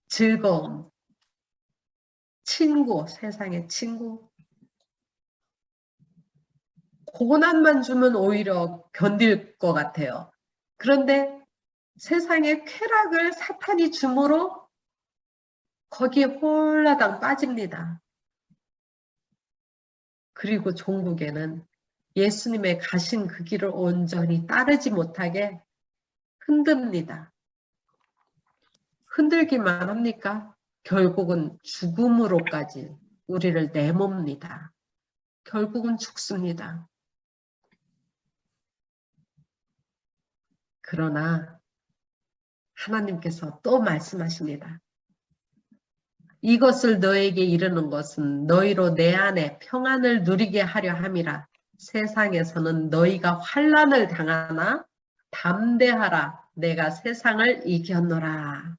Speaker 1: 즐거움, 친구, 세상의 친구. 고난만 주면 오히려 견딜 것 같아요. 그런데 세상의 쾌락을 사탄이 주므로 거기에 홀라당 빠집니다. 그리고 종국에는 예수님의 가신 그 길을 온전히 따르지 못하게 흔듭니다. 흔들기만 합니까? 결국은 죽음으로까지 우리를 내몹니다. 결국은 죽습니다. 그러나 하나님께서 또 말씀하십니다. 이것을 너에게 이르는 것은 너희로 내 안에 평안을 누리게 하려 함이라. 세상에서는 너희가 환난을 당하나 담대하라. 내가 세상을 이겼노라.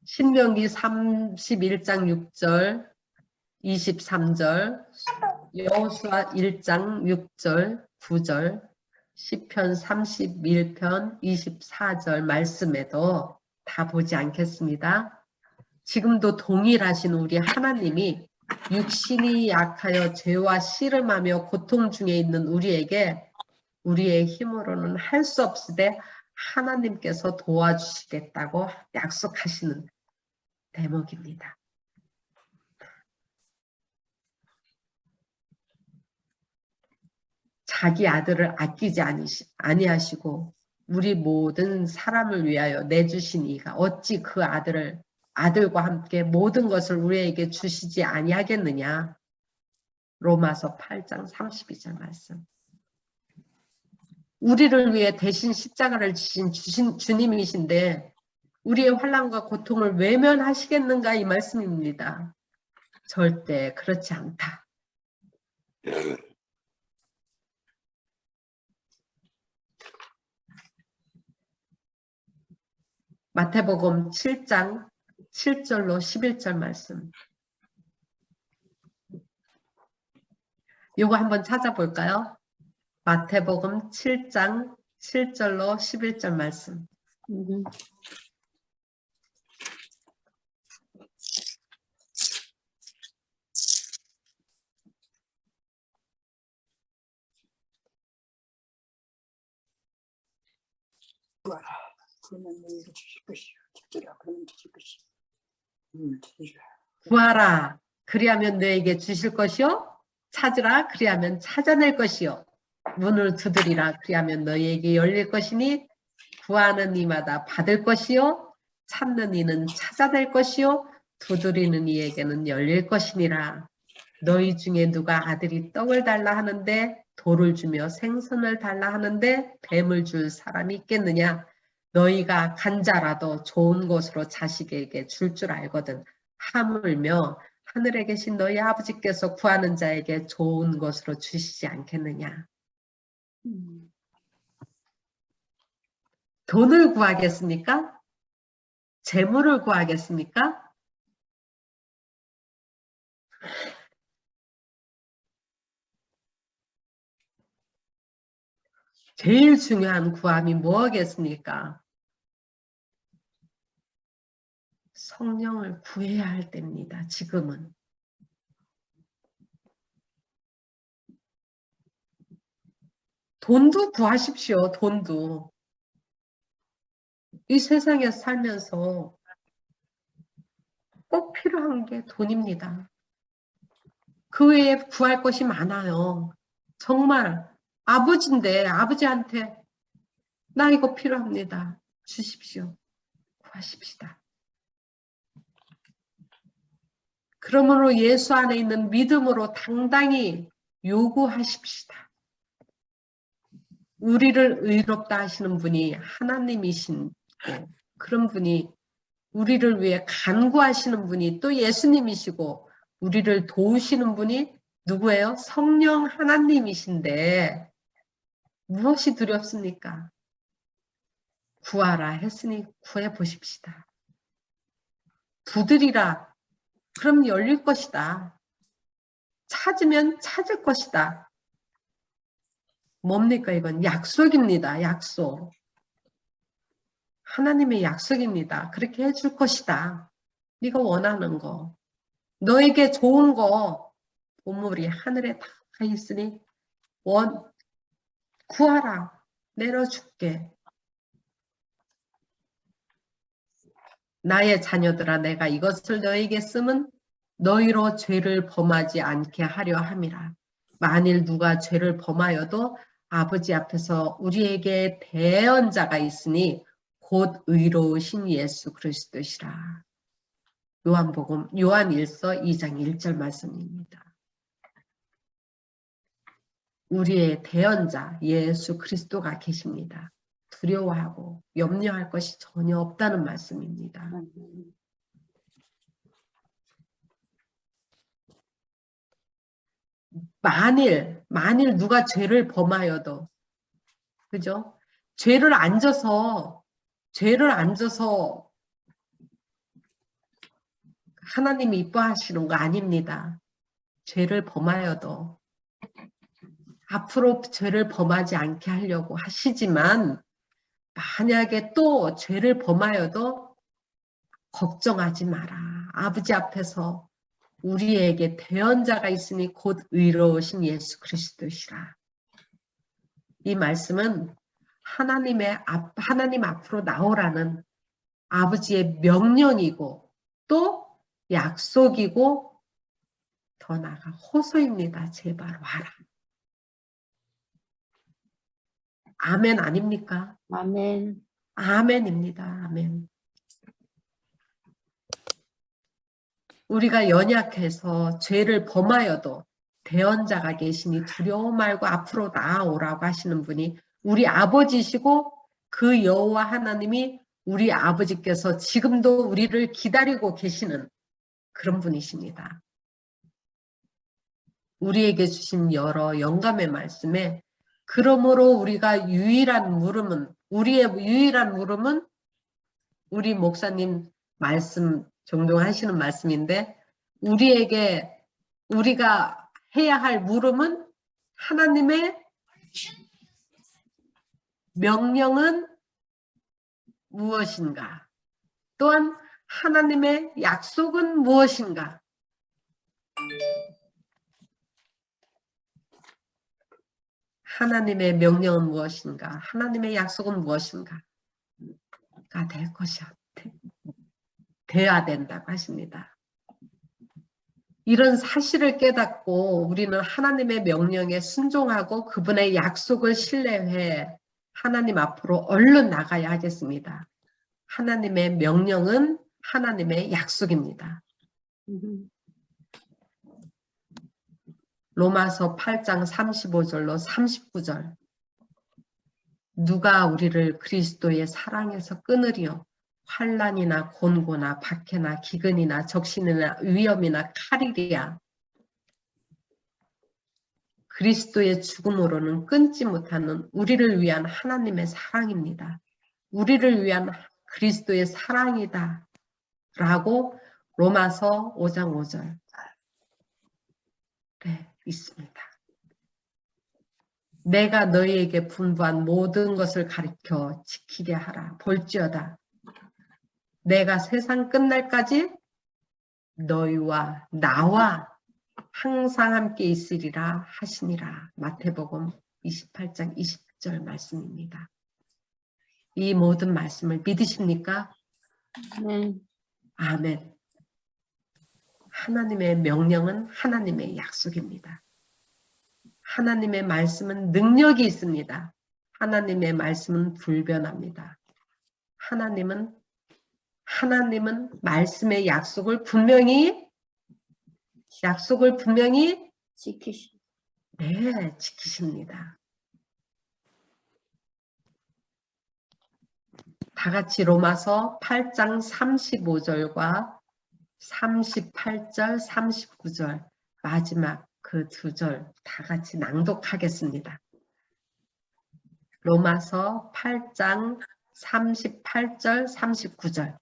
Speaker 1: 신명기 31장 6절, 23절, 여호수아 1장 6절, 9절, 시편 31편 24절 말씀에도 다 보지 않겠습니다. 지금도 동일하신 우리 하나님이 육신이 약하여 죄와 씨름하며 고통 중에 있는 우리에게 우리의 힘으로는 할 수 없으되 하나님께서 도와주시겠다고 약속하시는 대목입니다. 자기 아들을 아끼지 아니하시고 우리 모든 사람을 위하여 내주신 이가 어찌 그 아들과 함께 모든 것을 우리에게 주시지 아니하겠느냐. 로마서 8장 32절 말씀. 우리를 위해 대신 십자가를 주신 주님이신데 우리의 환난과 고통을 외면하시겠는가 이 말씀입니다. 절대 그렇지 않다. 마태복음 7장 7절로 11절 말씀. 이거 한번 찾아볼까요? 마태복음 7장 7절로 11절 말씀.
Speaker 3: 그러면 너희가 주실 것이요. 찾으라 그러면 주실 것이요. 찾으라.
Speaker 1: 구하라 그리하면 너에게 주실 것이요. 찾으라 그리하면 찾아낼 것이요. 문을 두드리라 그리하면 너희에게 열릴 것이니 구하는 이마다 받을 것이요. 찾는 이는 찾아낼 것이요. 두드리는 이에게는 열릴 것이니라. 너희 중에 누가 아들이 떡을 달라 하는데 돌을 주며 생선을 달라 하는데 뱀을 줄 사람이 있겠느냐. 너희가 간자라도 좋은 것으로 자식에게 줄 줄 알거든. 하물며 하늘에 계신 너희 아버지께서 구하는 자에게 좋은 것으로 주시지 않겠느냐. 돈을 구하겠습니까? 재물을 구하겠습니까? 제일 중요한 구함이 뭐겠습니까? 성령을 구해야 할 때입니다. 지금은. 돈도 구하십시오. 돈도. 이 세상에 살면서 꼭 필요한 게 돈입니다. 그 외에 구할 것이 많아요. 정말 아버지인데 아버지한테 나 이거 필요합니다. 주십시오. 구하십시다. 그러므로 예수 안에 있는 믿음으로 당당히 요구하십시다. 우리를 의롭다 하시는 분이 하나님이신 그런 분이 우리를 위해 간구하시는 분이 또 예수님이시고 우리를 도우시는 분이 누구예요? 성령 하나님이신데 무엇이 두렵습니까? 구하라 했으니 구해 보십시다. 두드리라. 그럼 열릴 것이다. 찾으면 찾을 것이다. 뭡니까 이건? 약속입니다. 약속. 하나님의 약속입니다. 그렇게 해줄 것이다. 네가 원하는 거. 너에게 좋은 거 보물이 하늘에 다 있으니 구하라. 내려줄게. 나의 자녀들아 내가 이것을 너에게 쓰면 너희로 죄를 범하지 않게 하려 함이라. 만일 누가 죄를 범하여도 아버지 앞에서 우리에게 대언자가 있으니 곧 의로우신 예수 그리스도시라. 요한복음 요한1서 2장 1절 말씀입니다. 우리의 대언자 예수 그리스도가 계십니다. 두려워하고 염려할 것이 전혀 없다는 말씀입니다. 만일 누가 죄를 범하여도 그죠? 죄를 안 져서 하나님이 이뻐하시는 거 아닙니다. 죄를 범하여도 앞으로 죄를 범하지 않게 하려고 하시지만 만약에 또 죄를 범하여도 걱정하지 마라. 아버지 앞에서 우리에게 대언자가 있으니 곧 의로우신 예수 그리스도시라. 이 말씀은 하나님 앞으로 나오라는 아버지의 명령이고 또 약속이고 더 나아가 호소입니다. 제발 와라. 아멘 아닙니까?
Speaker 4: 아멘.
Speaker 1: 아멘입니다. 아멘. 우리가 연약해서 죄를 범하여도 대언자가 계시니 두려워 말고 앞으로 나아오라고 하시는 분이 우리 아버지시고 그 여호와 하나님이 우리 아버지께서 지금도 우리를 기다리고 계시는 그런 분이십니다. 우리에게 주신 여러 영감의 말씀에 그러므로 우리의 유일한 물음은 우리 목사님 말씀 종종 하시는 말씀인데 우리가 해야 할 물음은 하나님의 명령은 무엇인가? 또한 하나님의 약속은 무엇인가? 하나님의 명령은 무엇인가? 하나님의 약속은 무엇인가? 가 될 것이야. 돼야 된다고 하십니다. 이런 사실을 깨닫고 우리는 하나님의 명령에 순종하고 그분의 약속을 신뢰해 하나님 앞으로 얼른 나가야 하겠습니다. 하나님의 명령은 하나님의 약속입니다. 로마서 8장 35절로 39절 누가 우리를 그리스도의 사랑에서 끊으리요 환난이나 곤고나 박해나 기근이나 적신이나 위험이나 칼이랴 그리스도의 죽음으로는 끊지 못하는 우리를 위한 하나님의 사랑입니다. 우리를 위한 그리스도의 사랑이다 라고 로마서 5장 5절 있습니다. 내가 너희에게 분부한 모든 것을 가르쳐 지키게 하라. 볼지어다. 내가 세상 끝날까지 너희와 나와 항상 함께 있으리라 하시니라. 마태복음 28장 20절 말씀입니다. 이 모든 말씀을 믿으십니까?
Speaker 4: 아멘.
Speaker 1: 아멘. 하나님의 명령은 하나님의 약속입니다. 하나님의 말씀은 능력이 있습니다. 하나님의 말씀은 불변합니다. 하나님은 말씀의 약속을 분명히
Speaker 4: 지키시.
Speaker 1: 지키십니다. 다 같이 로마서 8장 35절과 38절, 39절 마지막 그 두 절 다 같이 낭독하겠습니다. 로마서 8장 38절, 39절.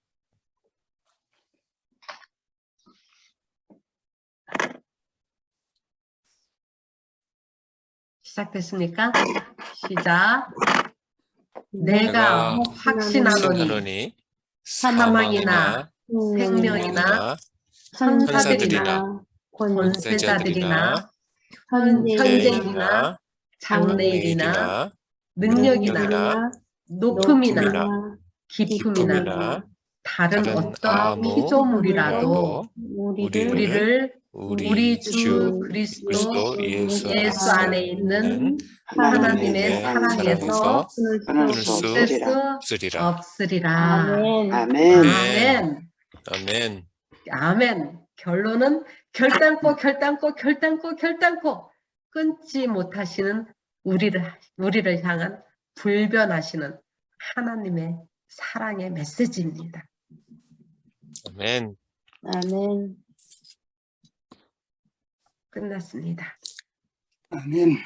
Speaker 1: 시작됐습니까? 시작. 내가 확신하노니
Speaker 5: 신하노니
Speaker 1: 사망이나 생명이나 천사들이나 권세자들이나 현재이나 장래일이나 능력이나 높음이나 깊음이나 다른 어떤 피조물이라도 우리를 우리 주 그리스도 예수 안에 있는 하나님의 사랑에서
Speaker 2: 끊을
Speaker 1: 뗄
Speaker 2: 수
Speaker 1: 수
Speaker 5: 없으리라.
Speaker 1: 없으리라.
Speaker 4: 아멘.
Speaker 2: 아멘.
Speaker 1: 아멘.
Speaker 5: 아멘.
Speaker 1: 아멘. 결론은 결단코 끊지 못하시는 우리를 향한 불변하시는 하나님의 사랑의 메시지입니다.
Speaker 5: 아멘.
Speaker 4: 아멘.
Speaker 1: 끝났습니다.
Speaker 3: 아멘.